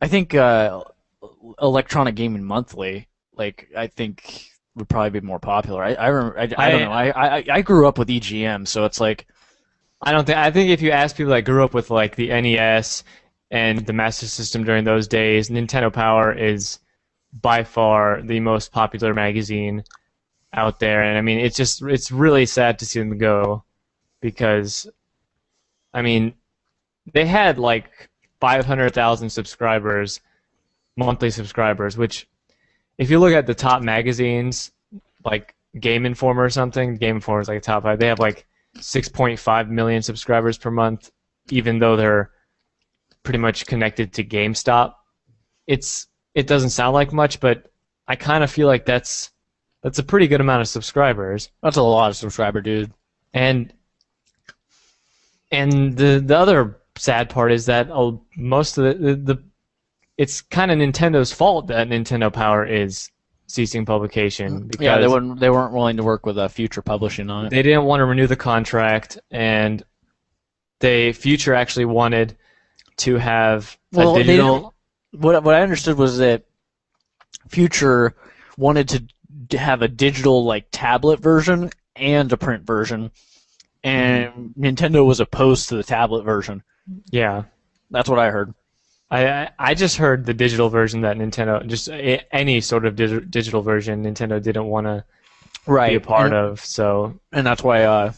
I think Electronic Gaming Monthly, I think would probably be more popular. I don't know. I grew up with EGM, so it's like I don't think. I think if you ask people that grew up with like the NES and the Master System during those days, Nintendo Power is by far the most popular magazine out there. And I mean, it's really sad to see them go because, I mean, they had like 500,000 subscribers, monthly subscribers, which if you look at the top magazines, like Game Informer or something, Game Informer is like a top five. They have like 6.5 million subscribers per month, even though they're pretty much connected to GameStop. It doesn't sound like much, but I kind of feel like that's a pretty good amount of subscribers. that's a lot of subscriber, dude. And the other sad part is that most of the it's kind of Nintendo's fault that Nintendo Power is ceasing publication because Yeah, they weren't willing to work with Future Publishing on it. they didn't want to renew the contract, and Future actually wanted to have Well, a they digital. what I understood was that Future wanted to have a digital like tablet version and a print version, and Nintendo was opposed to the tablet version. Yeah, That's what I heard. I just heard the digital version that Nintendo just any sort of digital version Nintendo didn't want to be a part of. So and that's why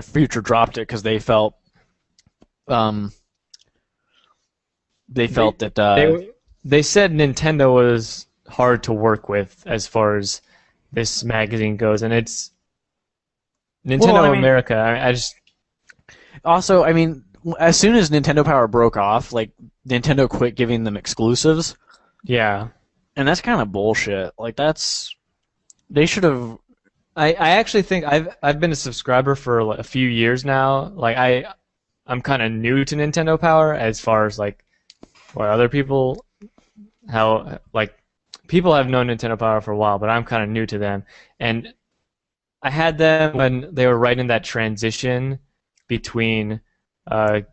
Future dropped it because they felt that they said Nintendo was hard to work with as far as this magazine goes, and it's Nintendo Well, I mean- America. I just also, I mean, as soon as Nintendo Power broke off, like Nintendo quit giving them exclusives, yeah. and that's kind of bullshit. Like they should have. I actually think I've been a subscriber for like a few years now. Like I'm kind of new to Nintendo Power as far as like what other people how like people have known Nintendo Power for a while, but I'm kind of new to them. And I had them when they were right in that transition between like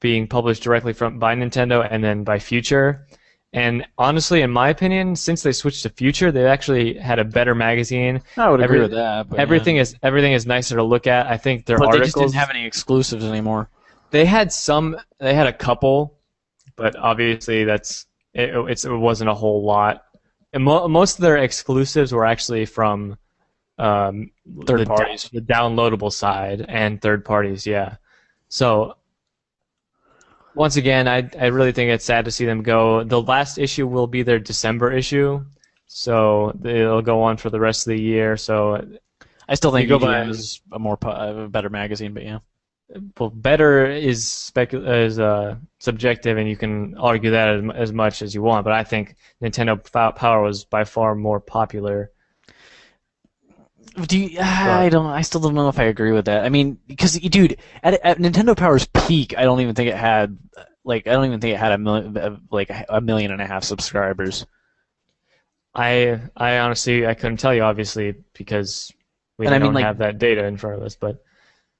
being published directly by Nintendo and then by Future. And honestly, in my opinion, since they switched to Future, they've actually had a better magazine. I would agree with that. But Everything is nicer to look at. I think their but they articles. just didn't have any exclusives anymore. They had a couple, but obviously it wasn't a whole lot. And most of their exclusives were actually from Third parties. the downloadable side and third parties. Yeah. So once again, I really think it's sad to see them go. The last issue will be their December issue, so they'll go on for the rest of the year. So I still think You go EGM by- is a better magazine, but yeah. well, better is subjective, and you can argue that as much as you want. But I think Nintendo Power was by far more popular. I don't. I still don't know if I agree with that. I mean, because dude, at Nintendo Power's peak, I don't even think it had I don't even think it had a million and a half subscribers. I honestly I couldn't tell you obviously because we And I mean, don't have that data in front of us, but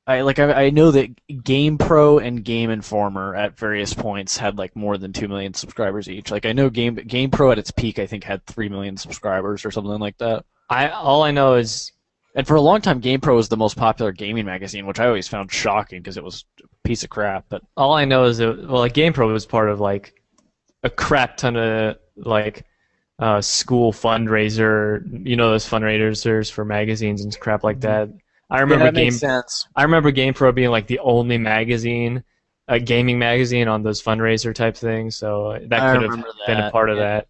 I know that GamePro and Game Informer at various points had like more than 2 million subscribers each. Like I know GamePro at its peak, I think had 3 million subscribers or something like that. all I know is And for a long time, GamePro was the most popular gaming magazine, which I always found shocking because it was a piece of crap. But all I know is that like GamePro was part of like a crap ton of like school fundraiser, you know, those fundraisers for magazines and crap like that. I remember that makes sense. I remember GamePro being like the only magazine, a gaming magazine on those fundraiser type things. So that could have been a part of that.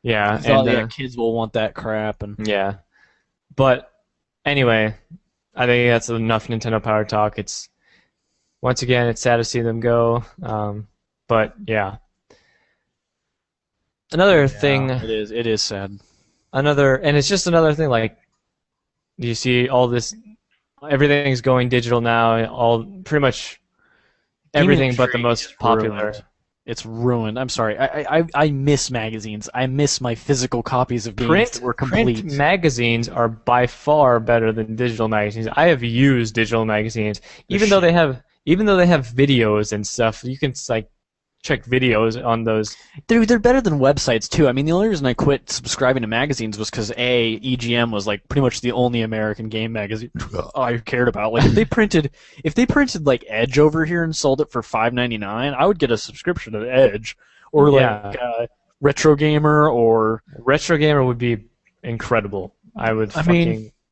Yeah, and kids will want that crap and yeah. But anyway, I think that's enough Nintendo Power talk. It's once again, it's sad to see them go. But yeah. Another thing. It is sad. And it's just another thing. Like you see all this, everything's going digital now. All pretty much everything but the most popular. Ruined. It's ruined. I'm sorry. I miss magazines. I miss my physical copies of games that were complete. Print magazines are by far better than digital magazines. I have used digital magazines, even though they have videos and stuff. You can like check videos on those. They're better than websites too. I mean, the only reason I quit subscribing to magazines was because EGM was like pretty much the only American game magazine I cared about. Like if they printed like Edge over here and sold it for $5.99, I would get a subscription to Edge or Retro Gamer or Retro Gamer would be incredible. I would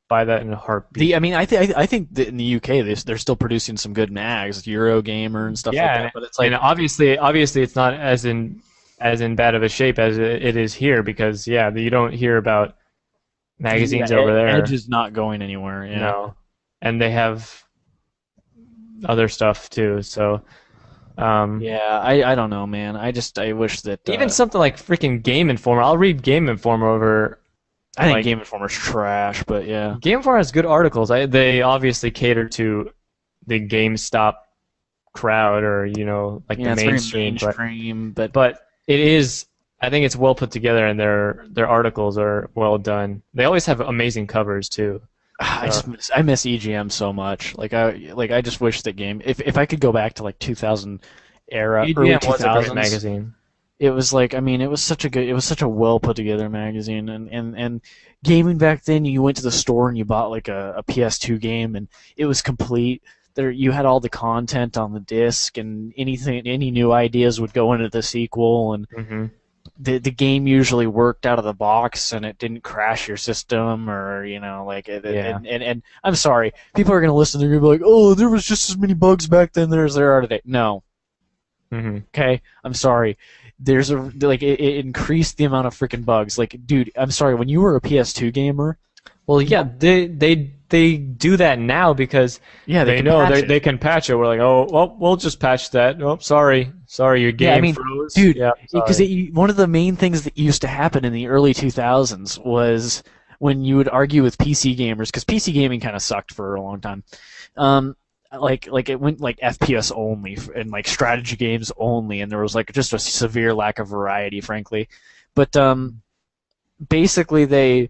buy that in a heartbeat. I think that in the UK they're still producing some good mags, Eurogamer and stuff like that. But it's like, and obviously it's not as in bad of a shape as it is here because you don't hear about magazines over there. Edge is not going anywhere. Yeah. No, and they have other stuff too. So. I don't know, man. I wish that even something like freaking Game Informer. I'll read Game Informer over. I think Game Informer's trash, but yeah. Game Informer has good articles. They obviously cater to the GameStop crowd, or the mainstream. But it is. I think it's well put together, and their articles are well done. They always have amazing covers too. I miss EGM so much. I just wish that if I could go back to 2000 era, EGM early 2000s, was a great magazine. It was it was such a well put together magazine, and gaming back then, you went to the store and you bought a PS2 game and it was complete. There you had all the content on the disc, and any new ideas would go into the sequel, and the game usually worked out of the box and it didn't crash your system or and I'm sorry, people are gonna listen, they're gonna be like, oh, there was just as many bugs back then as there are today. No. Okay, I'm sorry. It increased the amount of freaking bugs. Dude, I'm sorry. When you were a PS2 gamer, well, yeah, they do that now because they know they can patch it. We're like, oh, well, we'll just patch that. Oh, sorry, your game froze. Dude, because one of the main things that used to happen in the early 2000s was when you would argue with PC gamers, because PC gaming kind of sucked for a long time. It went FPS only and strategy games only, and there was just a severe lack of variety, frankly. But basically they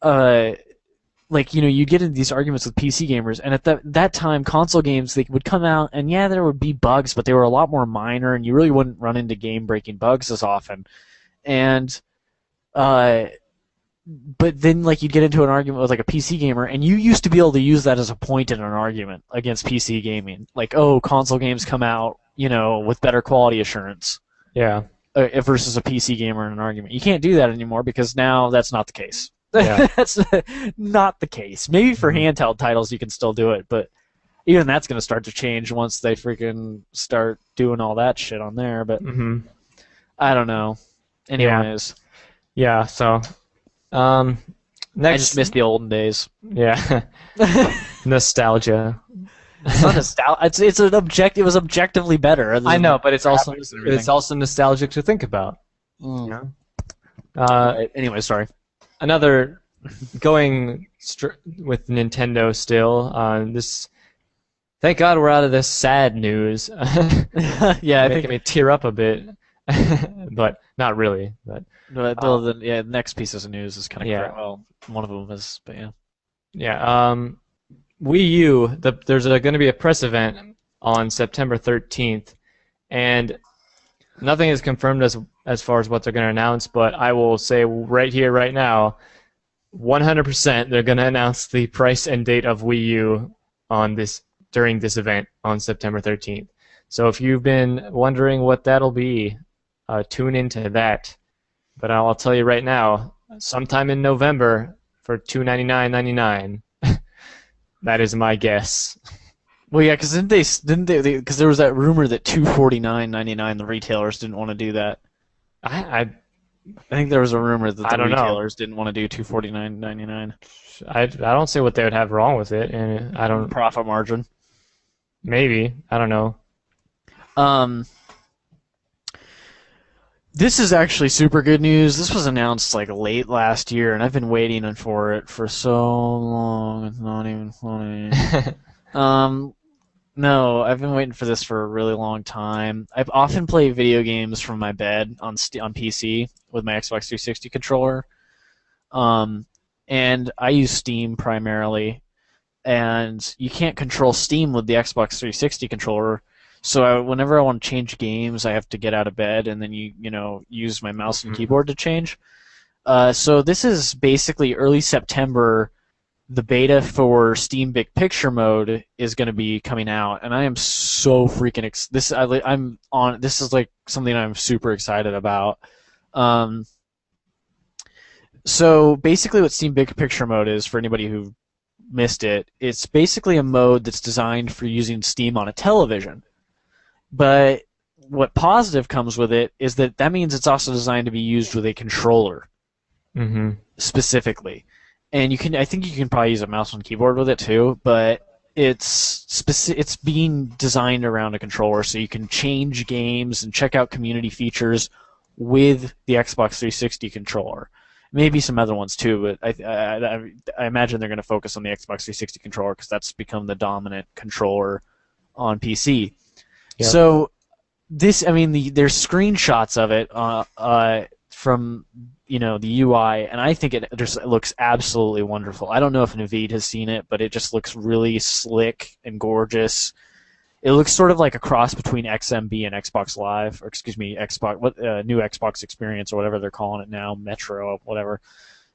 you get into these arguments with PC gamers, and at that time console games, they would come out and there would be bugs, but they were a lot more minor, and you really wouldn't run into game breaking bugs as often. And but then you'd get into an argument with a PC gamer, and you used to be able to use that as a point in an argument against PC gaming. Console games come out, with better quality assurance. Yeah. Versus a PC gamer in an argument. You can't do that anymore because now that's not the case. Yeah. That's not the case. Maybe for handheld titles you can still do it, but even that's going to start to change once they freaking start doing all that shit on there. But I don't know. Anyways. Yeah, so... next, I just miss the olden days. Yeah, nostalgia. It's not nostalgia. It's an object. It was objectively better. I know, but it's also nostalgic to think about. Anyway, sorry. Another going with Nintendo still. Thank God we're out of this sad news. Yeah, I Making think me tear up a bit, but not really. But the next pieces of news is kind of yeah, correct. Well, one of them is, but yeah. yeah. Wii U. There's going to be a press event on September 13th, and nothing is confirmed as far as what they're going to announce. But I will say right here, right now, 100% they're going to announce the price and date of Wii U during this event on September 13th. So if you've been wondering what that'll be, tune into that. But I'll tell you right now, sometime in November for $299.99. That is my guess. Well, yeah, because didn't they because there was that rumor that 249.99 the retailers didn't want to do that. I I think there was a rumor that I the don't know. retailers didn't want to do 249.99 I don't see what they would have wrong with it, and I don't. profit margin. Maybe I don't know. Um, this is actually super good news. This was announced like late last year, and I've been waiting for it for so long. It's not even funny. Um, no, I've been waiting for this for a really long time. I've often played video games from my bed on PC with my Xbox 360 controller. Um, and I use Steam primarily, and you can't control Steam with the Xbox 360 controller. So whenever I want to change games, I have to get out of bed and then use my mouse and keyboard to change. So this is basically early September. The beta for Steam Big Picture mode is going to be coming out, and I am so freaking This is like something I'm super excited about. Um, so basically, what Steam Big Picture mode is, for anybody who missed it, it's basically a mode that's designed for using Steam on a television. But what positive comes with it is that means it's also designed to be used with a controller Mm-hmm. specifically. And I think you can probably use a mouse and keyboard with it too, but it's being designed around a controller, so you can change games and check out community features with the Xbox 360 controller. Maybe some other ones too, but I imagine they're going to focus on the Xbox 360 controller because that's become the dominant controller on PC. Yep. So there's screenshots of it from the UI, and I think it just looks absolutely wonderful. I don't know if Naveed has seen it, but it just looks really slick and gorgeous. It looks sort of like a cross between XMB and Xbox Live, or excuse me, new Xbox Experience or whatever they're calling it now, Metro, whatever.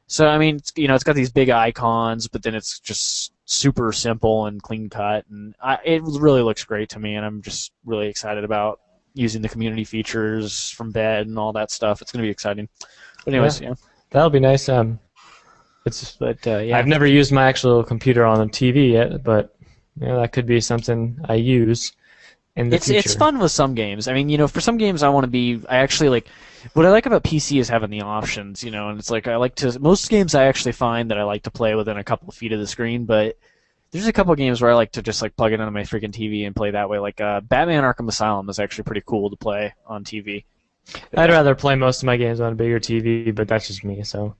So it's got these big icons, but then it's just super simple and clean cut, and it really looks great to me, and I'm just really excited about using the community features from bed and all that stuff. It's going to be exciting. But anyways, yeah. That'll be nice. Yeah. I've never used my actual computer on the TV yet, but that could be something I use in the future. It's fun with some games. For some games I actually like. What I like about PC is having the options, and it's like most games I actually find that I like to play within a couple of feet of the screen, but there's a couple of games where I like to just plug it into my freaking TV and play that way. Like Batman Arkham Asylum is actually pretty cool to play on TV. I'd rather play most of my games on a bigger TV, but that's just me. So,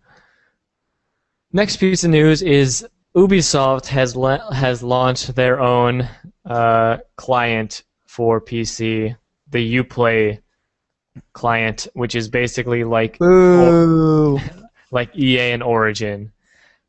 next piece of news is Ubisoft has launched their own client for PC, the Uplay client, which is basically like EA and Origin.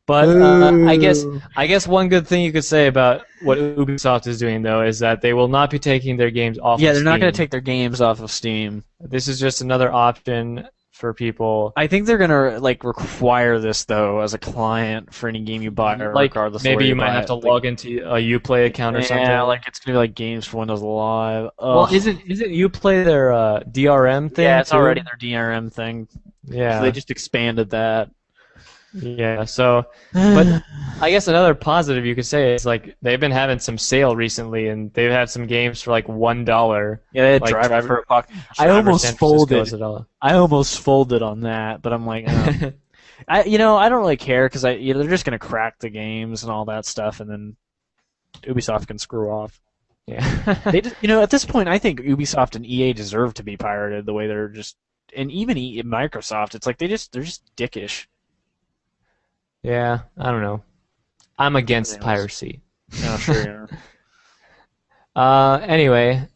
But I guess one good thing you could say about what Ubisoft is doing, though, is that they will not be taking their games off of Steam. Yeah, they're not going to take their games off of Steam. This is just another option for people. I think they're going to require this, though, as a client for any game you buy, regardless of where maybe you buy might have it. to log into a Uplay account or something. Yeah, it's going to be like games for Windows Live. Ugh. Well, isn't Uplay their DRM thing? Yeah, it's too? already their DRM thing. Yeah. So they just expanded that. Yeah, so, but I guess another positive you could say is they've been having some sale recently, and they've had some games for $1. Yeah, they had Driver for a buck. I almost folded. I almost folded on that, but I'm like, I don't really care because they're just gonna crack the games and all that stuff, and then Ubisoft can screw off. Yeah, they just, at this point, I think Ubisoft and EA deserve to be pirated the way they're just, and even Microsoft. It's like they're just dickish. Yeah, I don't know. I'm against Anyways. piracy. Oh, sure, yeah. Anyway,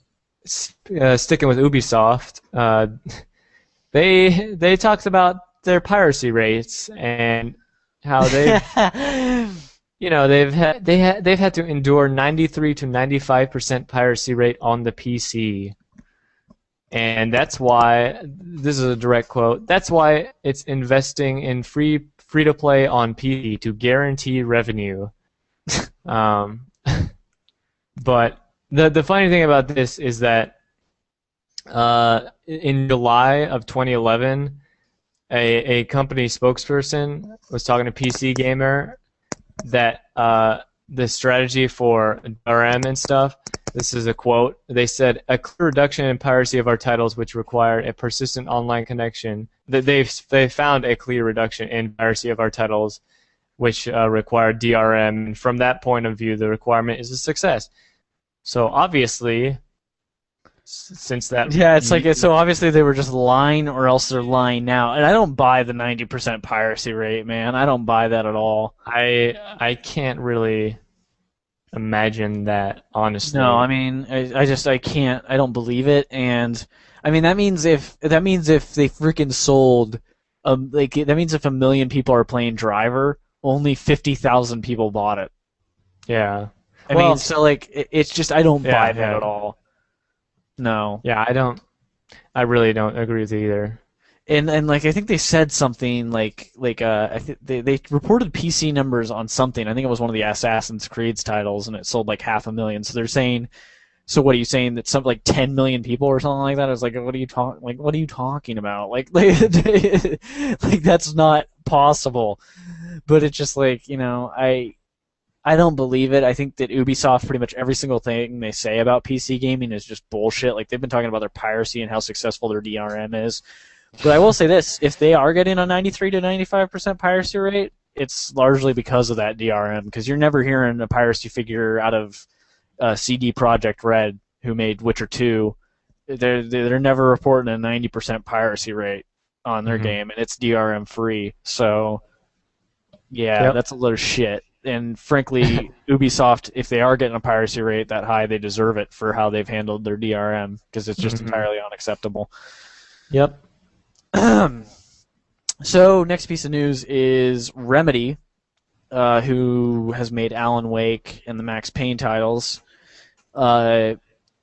sticking with Ubisoft, they talked about their piracy rates and how they've had to endure 93 to 95% piracy rate on the PC. And that's why, this is a direct quote, that's why it's investing in free to play on PC to guarantee revenue. Um, but the funny thing about this is that in July of 2011, a company spokesperson was talking to PC Gamer that the strategy for RM and stuff. This is a quote. They said a clear reduction in piracy of our titles, which require a persistent online connection. That they found a clear reduction in piracy of our titles, which require DRM. And from that point of view, the requirement is a success. So obviously, since that Yeah, it's like so obviously they were just lying or else they're lying now. And I don't buy the 90% piracy rate, man. I don't buy that at all. I can't really imagine that No, honestly. I mean, I can't. I don't believe it. And I mean, that means if they freaking sold, like that means if 1 million people are playing Driver, only 50,000 people bought it. Yeah. I mean, Well, so like it's just I don't buy yeah, that at yeah. all. No. Yeah, I really don't agree with you either. And like I think they said something like I think they reported PC numbers on something. I think it was one of the Assassin's Creed's titles, and it sold like 500,000. So they're saying, so what are you saying that something like 10 million people or something like that? I was like, what are you talking about? Like that's not possible. But it's just like I don't believe it. I think that Ubisoft, pretty much every single thing they say about PC gaming is just bullshit. Like they've been talking about their piracy and how successful their DRM is. But I will say this: if they are getting a 93 to 95% piracy rate, it's largely because of that DRM. Because you're never hearing a piracy figure out of CD Projekt Red, who made Witcher 2. They're never reporting a 90% piracy rate on their Hmm. game, and it's DRM free. So yeah, Yep. that's a load of shit. And frankly, Ubisoft, if they are getting a piracy rate that high, they deserve it for how they've handled their DRM because it's just Hmm. entirely unacceptable. Yep. So, next piece of news is Remedy, who has made Alan Wake and the Max Payne titles, uh,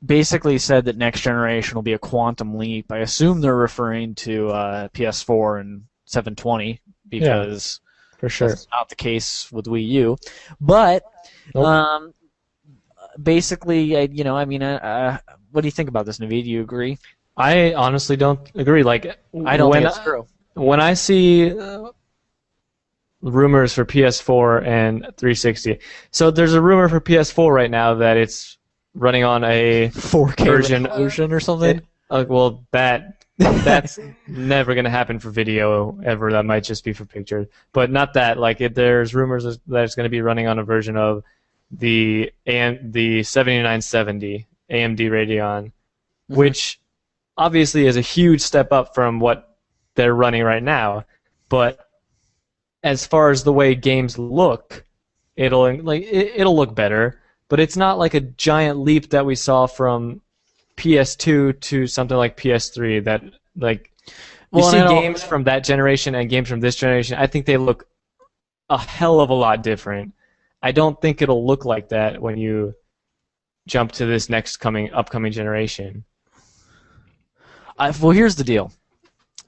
basically said that next generation will be a quantum leap. I assume they're referring to PS4 and 720 Yeah, because for sure. that's not the case with Wii U. But Nope. um, basically, I mean, what do you think about this, Naveed? Do you agree? I honestly don't agree. Like I don't think it's true. when I see rumors for PS4 and 360, so there's a rumor for PS4 right now that it's running on a 4K version. resolution or something? It, well, that's never gonna happen for video ever. That might just be for pictures, but not that. Like, there's rumors that it's gonna be running on a version of the 7970 AMD Radeon, Mhm. which obviously is a huge step up from what they're running right now. But as far as the way games look, it'll look better. But it's not like a giant leap that we saw from PS2 to something like PS3. That, like, you Well, and see I don't. games from that generation and games from this generation, I think they look a hell of a lot different. I don't think it'll look like that when you jump to this upcoming generation. Well, here's the deal.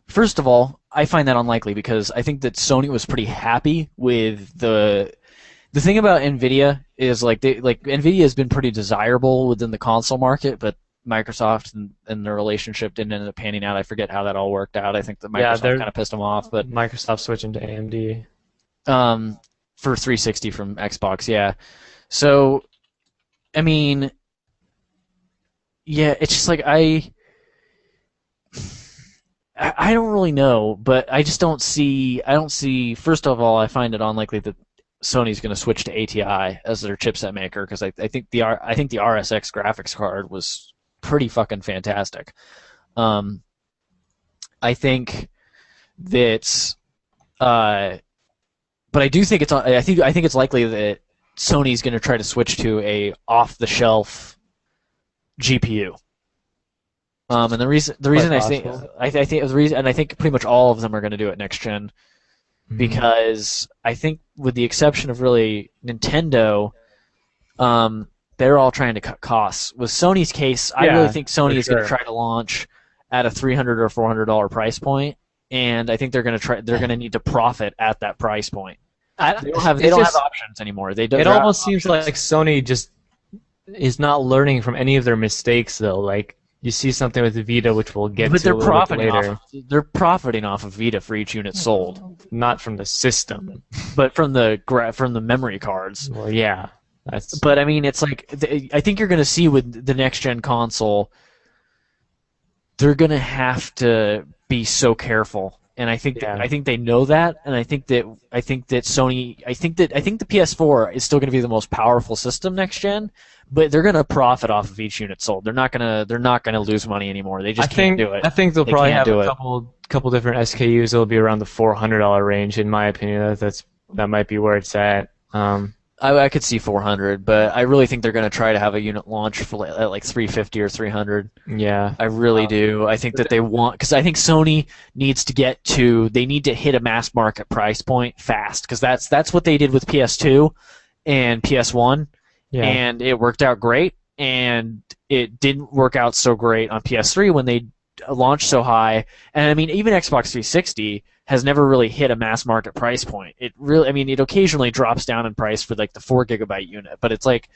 First of all, I find that unlikely because I think that Sony was pretty happy with the thing about Nvidia is like Nvidia has been pretty desirable within the console market, but Microsoft and their relationship didn't end up panning out. I forget how that all worked out. I think that Yeah, Microsoft they're kind of pissed them off, but Microsoft switching to AMD. um, for 360 from Xbox, yeah. So I mean, yeah, it's just like I don't really know, but I just don't see. I don't see. First of all, I find it unlikely that Sony's going to switch to ATI as their chipset maker because I think I think the RSX graphics card was pretty fucking fantastic. Um, I think that uh, but I do think I think it's likely that Sony's going to try to switch to a off-the-shelf GPU. And the reason I think possible. I think the reason, and I think pretty much all of them are going to do it next gen, Mhm. because I think with the exception of really Nintendo, they're all trying to cut costs. With Sony's case, I really Yeah, think for Sony is going to sure. try to launch at a $300 or $400 price point, and I think they're going to need to profit at that price point. I, They it's don't have just options anymore. They don't. it They're out of almost seems options. like Sony just is not learning from any of their mistakes though. Like you see something with the Vita, which we'll get But to a little bit later, they're profiting off of Vita for each unit sold, not from the system. but from the memory cards. Well, yeah, that's But I mean, it's like I think you're going to see with the next gen console, they're going to have to be so careful, and yeah. I think they know that, and I think that Sony, I think the PS4 is still going to be the most powerful system next gen, but they're going to profit off of each unit sold. They're not going to lose money anymore. They just can't do it. I think they'll They probably can't have do a it. couple different SKUs. It'll be around the $400 range, in my opinion. That might be where it's at. I could see 400, but I really think they're going to try to have a unit launch for at like 350 or 300. Yeah. I really do. I think that they want, because I think Sony needs to they need to hit a mass market price point fast, because that's what they did with PS2 and PS1, Yeah. and it worked out great, and it didn't work out so great on PS3 when they launched so high. And I mean, even Xbox 360 has never really hit a mass market price point. It really, I mean, it occasionally drops down in price for like the 4 GB unit, but it's like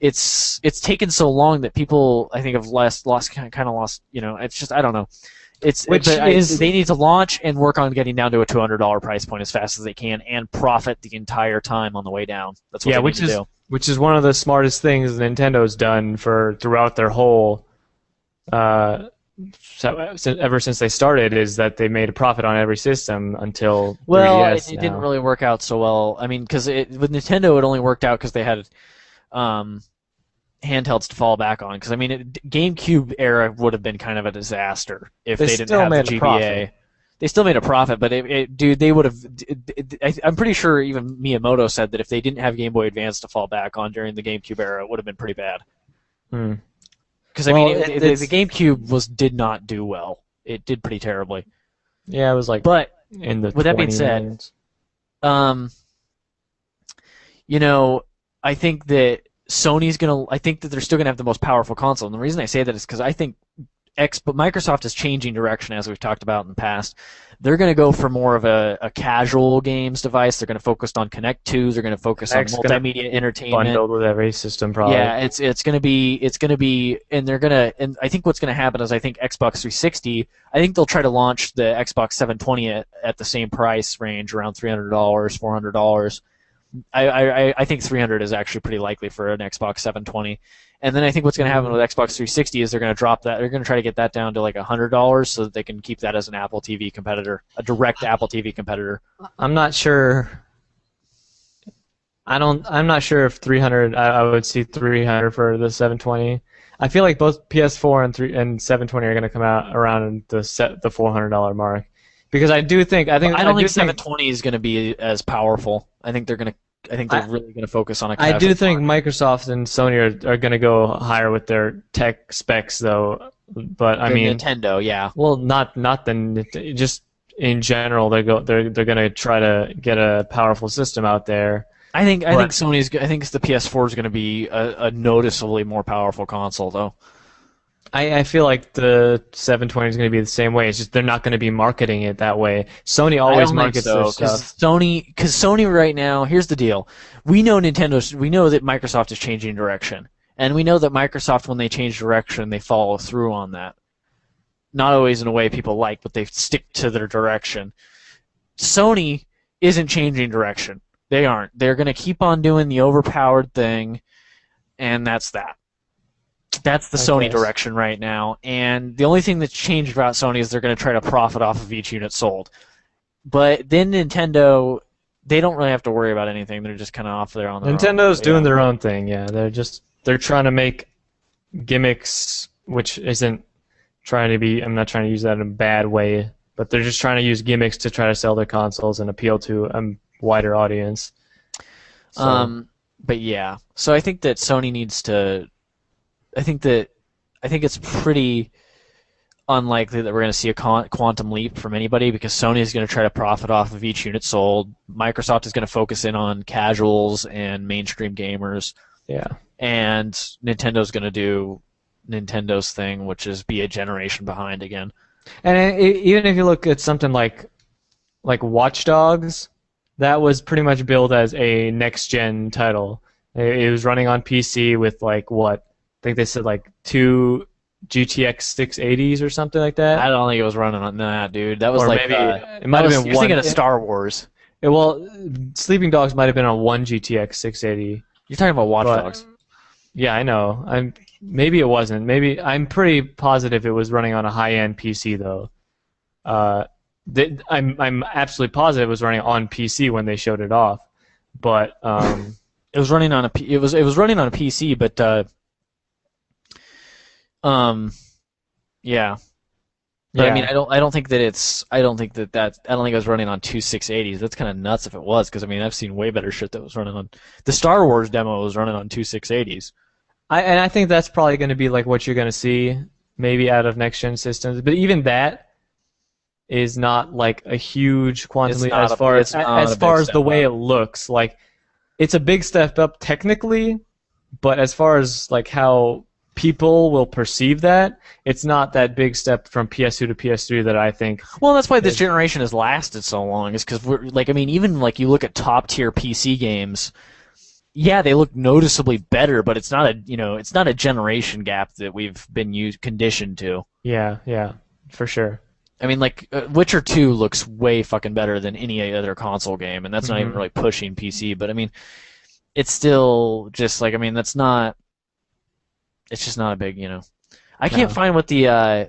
it's taken so long that people, I think, have kind of lost. It's just, I don't know. Which is They need to launch and work on getting down to a $200 price point as fast as they can, and profit the entire time on the way down. That's what yeah, they need to do. which is one of the smartest things Nintendo's done for throughout their whole ever since they started, is that they made a profit on every system until Well, 3DS it didn't now. really work out so well. I mean, because with Nintendo, it only worked out because they had um, handhelds to fall back on. Because I mean, GameCube era would have been kind of a disaster if They they didn't still have the made a GBA. profit. They still made a profit, but dude, they would have. I'm pretty sure even Miyamoto said that if they didn't have Game Boy Advance to fall back on during the GameCube era, it would have been pretty bad. Hmm. Because I Well, mean, the it's GameCube did not do well. It did pretty terribly. yeah, it was like But in the with that being 20 said, millions. um, you know, I think that I think that they're still gonna have the most powerful console. And the reason I say that is because I think but Microsoft is changing direction, as we've talked about in the past. They're going to go for more of a casual games device. They're going to focus on Connect 2s. They're going to focus on X's gonna multimedia entertainment. bundled with every system probably. Yeah, it's gonna be, and they're gonna, and I think what's gonna happen is I think Xbox 360. I think they'll try to launch the Xbox 720 at the same price range, around $300, $400. I think 300 is actually pretty likely for an Xbox 720. And then I think what's going to happen with Xbox 360 is they're going to drop that. They're going to try to get that down to like $100 so that they can keep that as an Apple TV competitor, a direct Apple TV competitor. I'm not sure. I'm not sure if 300. I would see 300 for the 720. I feel like both PS4 and 720 are going to come out around the $400 mark, because I do think I don't think 720 is going to be as powerful. I think they're really going to focus on a I do casual think market. Microsoft and Sony are going to go higher with their tech specs though. But I The mean, Nintendo, yeah. well, not just in general. They're going to try to get a powerful system out there. I think But I think the PS4 is going to be a noticeably more powerful console, though. I feel like the 720 is going to be the same way. It's just they're not going to be marketing it that way. Sony I always don't think markets so, their because stuff. Sony right now. Here's the deal: we know we know that Microsoft is changing direction, and we know that Microsoft, when they change direction, they follow through on that. Not always in a way people like, but they stick to their direction. Sony isn't changing direction. They aren't. They're going to keep on doing the overpowered thing, and that's that. That's the I Sony guess. direction right now. And the only thing that's changed about Sony is they're going to try to profit off of each unit sold. But then Nintendo, they don't really have to worry about anything. They're just kind of off there on their own. Nintendo's Yeah. doing their own thing. Yeah, they're trying to make gimmicks, which isn't trying to be. I'm not trying to use that in a bad way, but they're just trying to use gimmicks to try to sell their consoles and appeal to wider audience. So, But yeah, so I think that Sony needs to. I think it's pretty unlikely that we're going to see a quantum leap from anybody because Sony is going to try to profit off of each unit sold. Microsoft is going to focus in on casuals and mainstream gamers. yeah. And Nintendo's going to do Nintendo's thing, which is be a generation behind again. And even if you look at something like Watch Dogs, that was pretty much billed as a next-gen title. It was running on PC with like what? I think they said like 2 GTX 680s or something like that. I don't think it was running on that, dude. That was Or like maybe it might have been you're one. thinking of Star Wars. Well, Sleeping Dogs might have been on 1 GTX 680. You're talking about Watch Dogs. Yeah, I know. Maybe it wasn't. Maybe I'm pretty positive it was running on a high-end PC though. I'm absolutely positive it was running on PC when they showed it off, but it was running on it was running on a PC, but yeah. But yeah. I mean, I don't think it was running on 2680s. That's kind of nuts if it was, because I mean, I've seen way better shit that was running on. The Star Wars demo was running on 2680s. I think that's probably going to be like what you're going to see maybe out of next gen systems, but even that is not like a huge quantum leap as far as the way it looks. Like, it's a big step up technically, but as far as like how people will perceive that, it's not that big step from PS2 to PS3 that I think. Well, that's why this generation has lasted so long, is because we're like, I mean, even like you look at top tier PC games, yeah, they look noticeably better, but it's not a generation gap that we've been conditioned to. Yeah, for sure. I mean, like, Witcher 2 looks way fucking better than any other console game, and that's not even really pushing PC, but I mean, it's still just like, I mean, it's just not a big, I can't find what the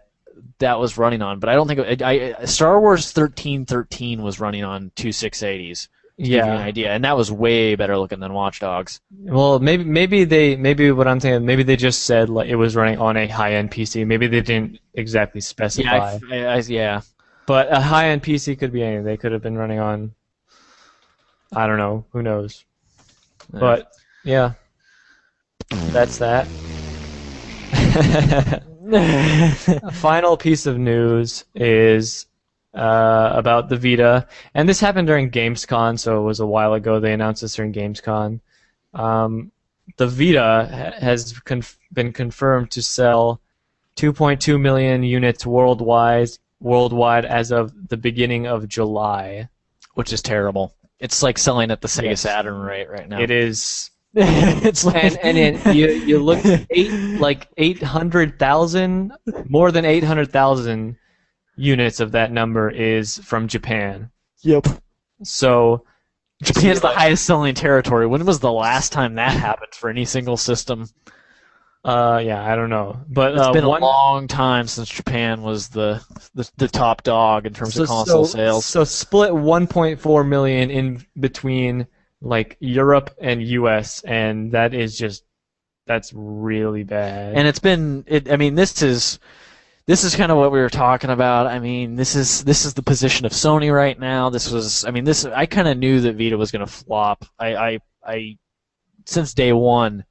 that was running on, but I don't think Star Wars 1313 was running on 2680s. To give you an idea, and that was way better looking than Watch Dogs. Well, maybe what I'm thinking, maybe they just said like it was running on a high-end PC. Maybe they didn't exactly specify. Yeah. But a high-end PC could be anything. They could have been running on, I don't know, who knows. Yeah. But yeah, that's that. A final piece of news is about the Vita, and this happened during Gamescom, so it was a while ago. They announced this during Gamescom. The Vita has been confirmed to sell 2.2 million units worldwide as of the beginning of July, which is terrible. It's like selling at the Sega Saturn rate right now. It is. It's like and you look at 800,000, more than 800,000 units of that number is from Japan. Yep. So Japan's the highest selling territory. When was the last time that happened for any single system? Yeah, I don't know, but it's been a long time since Japan was the top dog in terms of console sales. So split 1.4 million in between like Europe and US, and that's really bad. And I mean, this is kind of what we were talking about. I mean, this is the position of Sony right now. I kind of knew that Vita was going to flop. I since day one.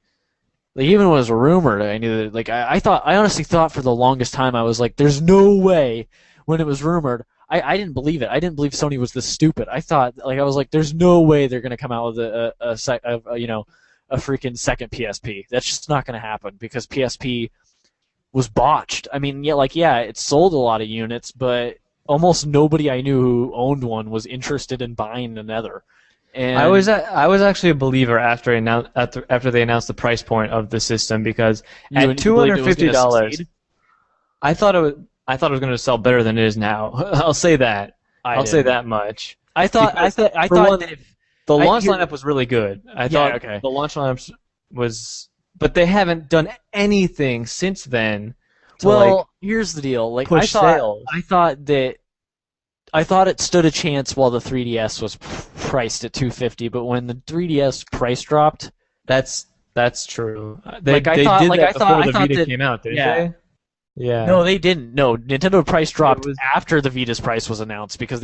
Like, even when it was rumored, I knew that. Like, I honestly thought for the longest time, I was like, "There's no way." When it was rumored, I didn't believe it. I didn't believe Sony was this stupid. I thought, like, I was like, "There's no way they're gonna come out with a freaking second PSP. That's just not gonna happen because PSP was botched." I mean, it sold a lot of units, but almost nobody I knew who owned one was interested in buying another. And I was actually a believer after they announced the price point of the system, because at $250, I thought it was going to sell better than it is now. I'll say that. I'll say that much. I thought that the launch lineup was really good. The launch lineup was, but they haven't done anything since then. Here's the deal. Like, push sales. I thought it stood a chance while the 3DS was priced at $250, but when the 3DS price dropped, that's true. They I did thought that before the Vita that, came out, didn't they? Yeah. No, they didn't. No, Nintendo price It dropped was after the Vita's price was announced because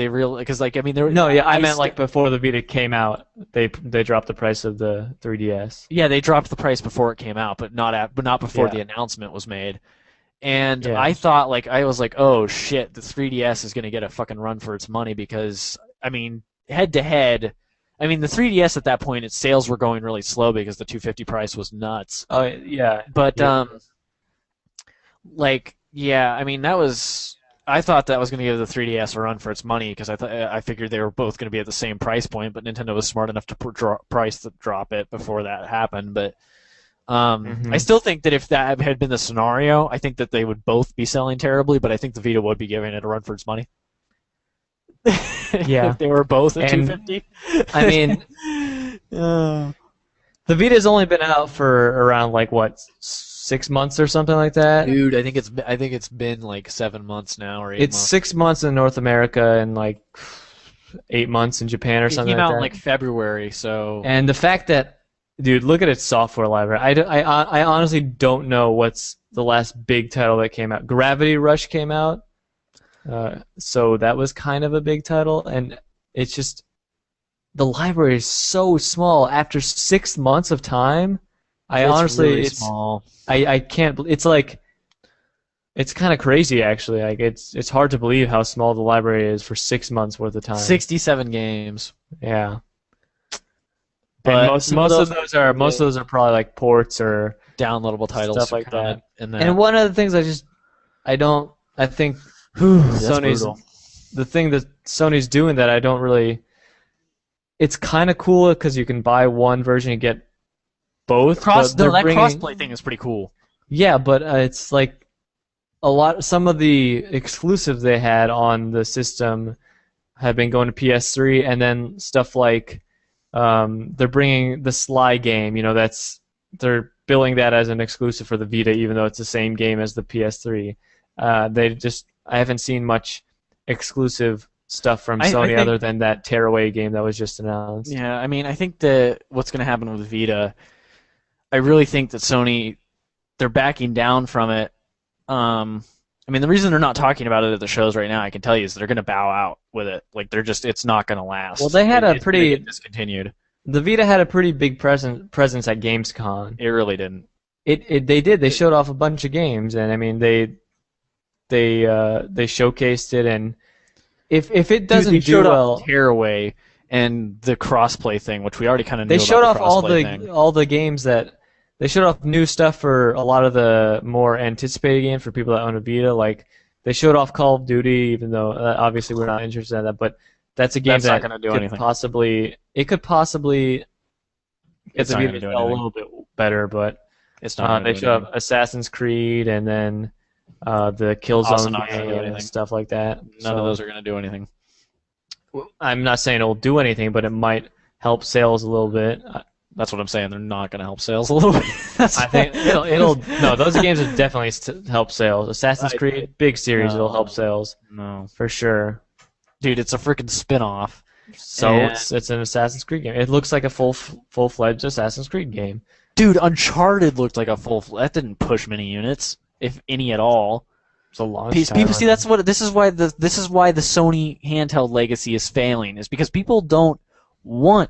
like I mean there no, yeah, I meant st- like before the Vita came out, they dropped the price of the 3DS. yeah, they dropped the price before it came out, but not before Yeah. the announcement was made. And Yeah. I thought like I was like, "Oh shit, the 3DS is going to get a fucking run for its money because I mean, head to head, I mean the 3DS at that point its sales were going really slow because the 250 price was nuts. Oh yeah. But Yeah. like yeah, I mean that was I thought that was going to give the 3DS a run for its money because I figured they were both going to be at the same price point, but Nintendo was smart enough to drop it before that happened. But I Hmm. still think that if that had been the scenario, I think that they would both be selling terribly, but I think the Vita would be giving it a run for its money Yeah. if they were both at And 250. I mean, Uh, the Vita's only been out for around like what 6 months or something like that. dude, I think it's been like 7 months now or eight It's months. 6 months in North America and like 8 months in Japan or It something came like out in that. like February, so And the fact that, dude, look at its software library. I honestly don't know what's the last big title that came out. Gravity Rush came out, so that was kind of a big title, and it's just the library is so small. After 6 months of time, I it's honestly, really small. I can't. It's like it's kind of crazy actually. Like it's hard to believe how small the library is for 6 months worth of time. 67 games. Yeah. And But most some of most of those those are most of those are probably like ports or downloadable titles stuff like kind of that. in that. And one of the things I think That's Sony's brutal. the thing that Sony's doing that I don't really. It's kind of cool because you can buy one version and get both. But they're That bringing crossplay thing is pretty cool. yeah, but it's like some of the exclusives they had on the system have been going to PS3, and then stuff like they're bringing the Sly game. You know, they're billing that as an exclusive for the Vita, even though it's the same game as the PS3. I haven't seen much exclusive stuff from I Sony think other than that Tearaway game that was just announced. yeah, I mean, I think that what's going to happen with Vita, I really think that Sony they're backing down from it. I mean, the reason they're not talking about it at the shows right now, I can tell you, is they're going to bow out with it. Like it's not going to last. Well, they had It's gonna get discontinued. the Vita had a pretty big presence at Gamescom. It really didn't. They did. They showed off a bunch of games, and I mean they showcased it, and if it doesn't Dude, they showed do off well, Tearaway and the crossplay thing, which we already kind of knew they showed about off all crossplay thing. all the games that they showed off new stuff for a lot of the more anticipated games for people that own a Vita. Like they showed off Call of Duty, even though obviously we're not interested in that, but that's a game That's not that gonna do could anything. possibly get It's the not Vita gonna to do sell a anything. little bit better, but It's not gonna they do showed anything. off Assassin's Creed and then the Also Killzone not gonna do game anything. and stuff like that. None of those are gonna do anything. I'm not saying it'll do anything, but it might help sales a little bit. That's what I'm saying. They're not gonna help sales a little bit. I think it'll no, those games will definitely help sales. Assassin's I- Creed, big series, it'll help No. sales No, for sure. dude, it's a freaking spin-off. So And- it's an Assassin's Creed game. It looks like a full-fledged Assassin's Creed game. Dude, Uncharted looked like a full. That didn't push many units, if any at all. It's a launch People time. see this is why the Sony handheld legacy is failing is because people don't want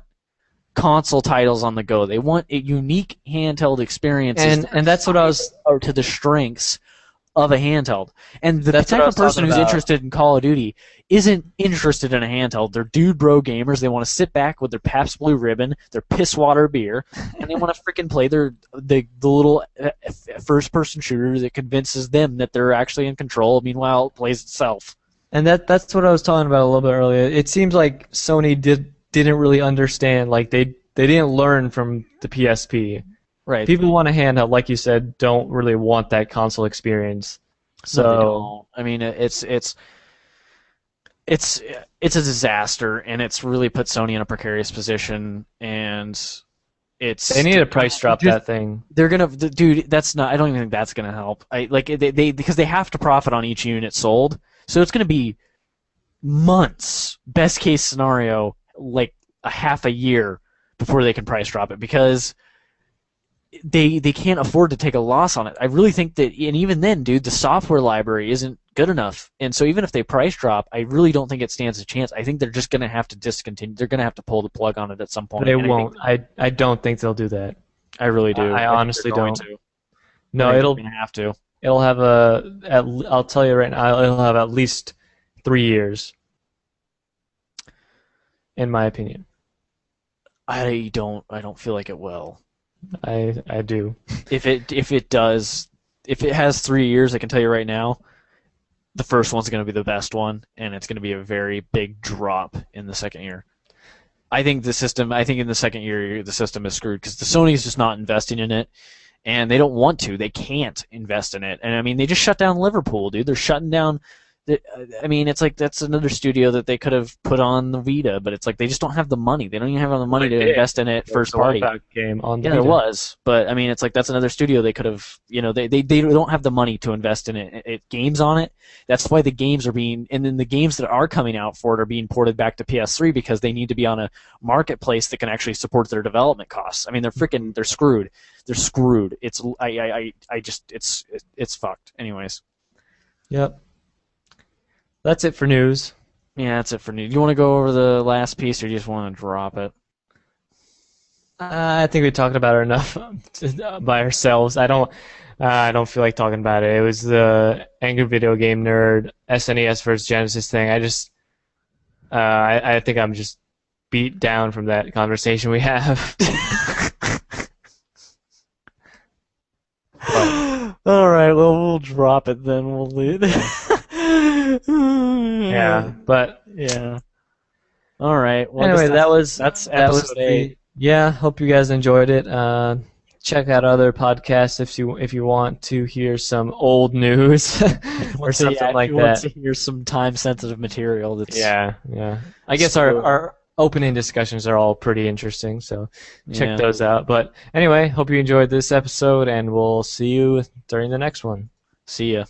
console titles on the go. They want a unique handheld experiences and that's what I was. to the strengths of a handheld. And the That's what type I of was person talking who's about. interested in Call of Duty isn't interested in a handheld. They're dude bro gamers. They want to sit back with their Pabst Blue Ribbon, their piss water beer, and they want to freaking play the little first person shooter that convinces them that they're actually in control. Meanwhile, it plays itself. And that's what I was talking about a little bit earlier. It seems like Sony didn't really understand. Like they didn't learn from the PSP. Right. People want a handheld, like you said, don't really want that console experience. No, they So don't. I mean, it's a disaster, and it's really put Sony in a precarious position. And it's they need to price drop just- that thing. They're gonna, dude. That's not. I don't even think that's gonna help. They because they have to profit on each unit sold, so it's gonna be months. Best case scenario, like a half a year before they can price drop it because they can't afford to take a loss on it. I really think that, and even then, dude, the software library isn't good enough. And so even if they price drop, I really don't think it stands a chance. I think they're just going to have to discontinue. They're going to have to pull the plug on it at some point. They And won't. I don't think they'll do that. I really do. I think honestly they're going don't. to. No, I think it'll they're going to have to. it'll have I'll tell you right now, it'll have at least 3 years, in my opinion. I don't feel like it will. I do. If it does, if it has 3 years, I can tell you right now, the first one's going to be the best one, and it's going to be a very big drop in the second year. I think in the second year, the system is screwed because the Sony's just not investing in it, and they don't want to. They can't invest in it. And I mean, they just shut down Liverpool, dude. They're shutting down. I mean, it's like that's another studio that they could have put on the Vita, but it's like they just don't have the money. They don't even have the money to invest in it first party. Game on the Yeah, there Vita. was, but I mean, it's like that's another studio they could have. They don't have the money to invest in games on it. That's why the games are being, and then the games that are coming out for it are being ported back to PS3 because they need to be on a marketplace that can actually support their development costs. I mean, they're screwed. They're screwed. It's fucked. Anyways. Yep. That's it for news. Yeah, that's it for news. You want to go over the last piece, or do you just want to drop it? I think we talked about it enough by ourselves. I don't feel like talking about it. It was the Angry Video Game Nerd SNES versus Genesis thing. I think I'm just beat down from that conversation we have. All right, well, we'll drop it then. We'll leave. Yeah, but yeah. All right. Well, anyway, that's episode 8. Yeah, hope you guys enjoyed it. Check out other podcasts if you want to hear some old news or something like that. Want to hear some time-sensitive material. That's yeah. I guess our opening discussions are all pretty interesting, so check those out. But anyway, hope you enjoyed this episode, and we'll see you during the next one. See ya.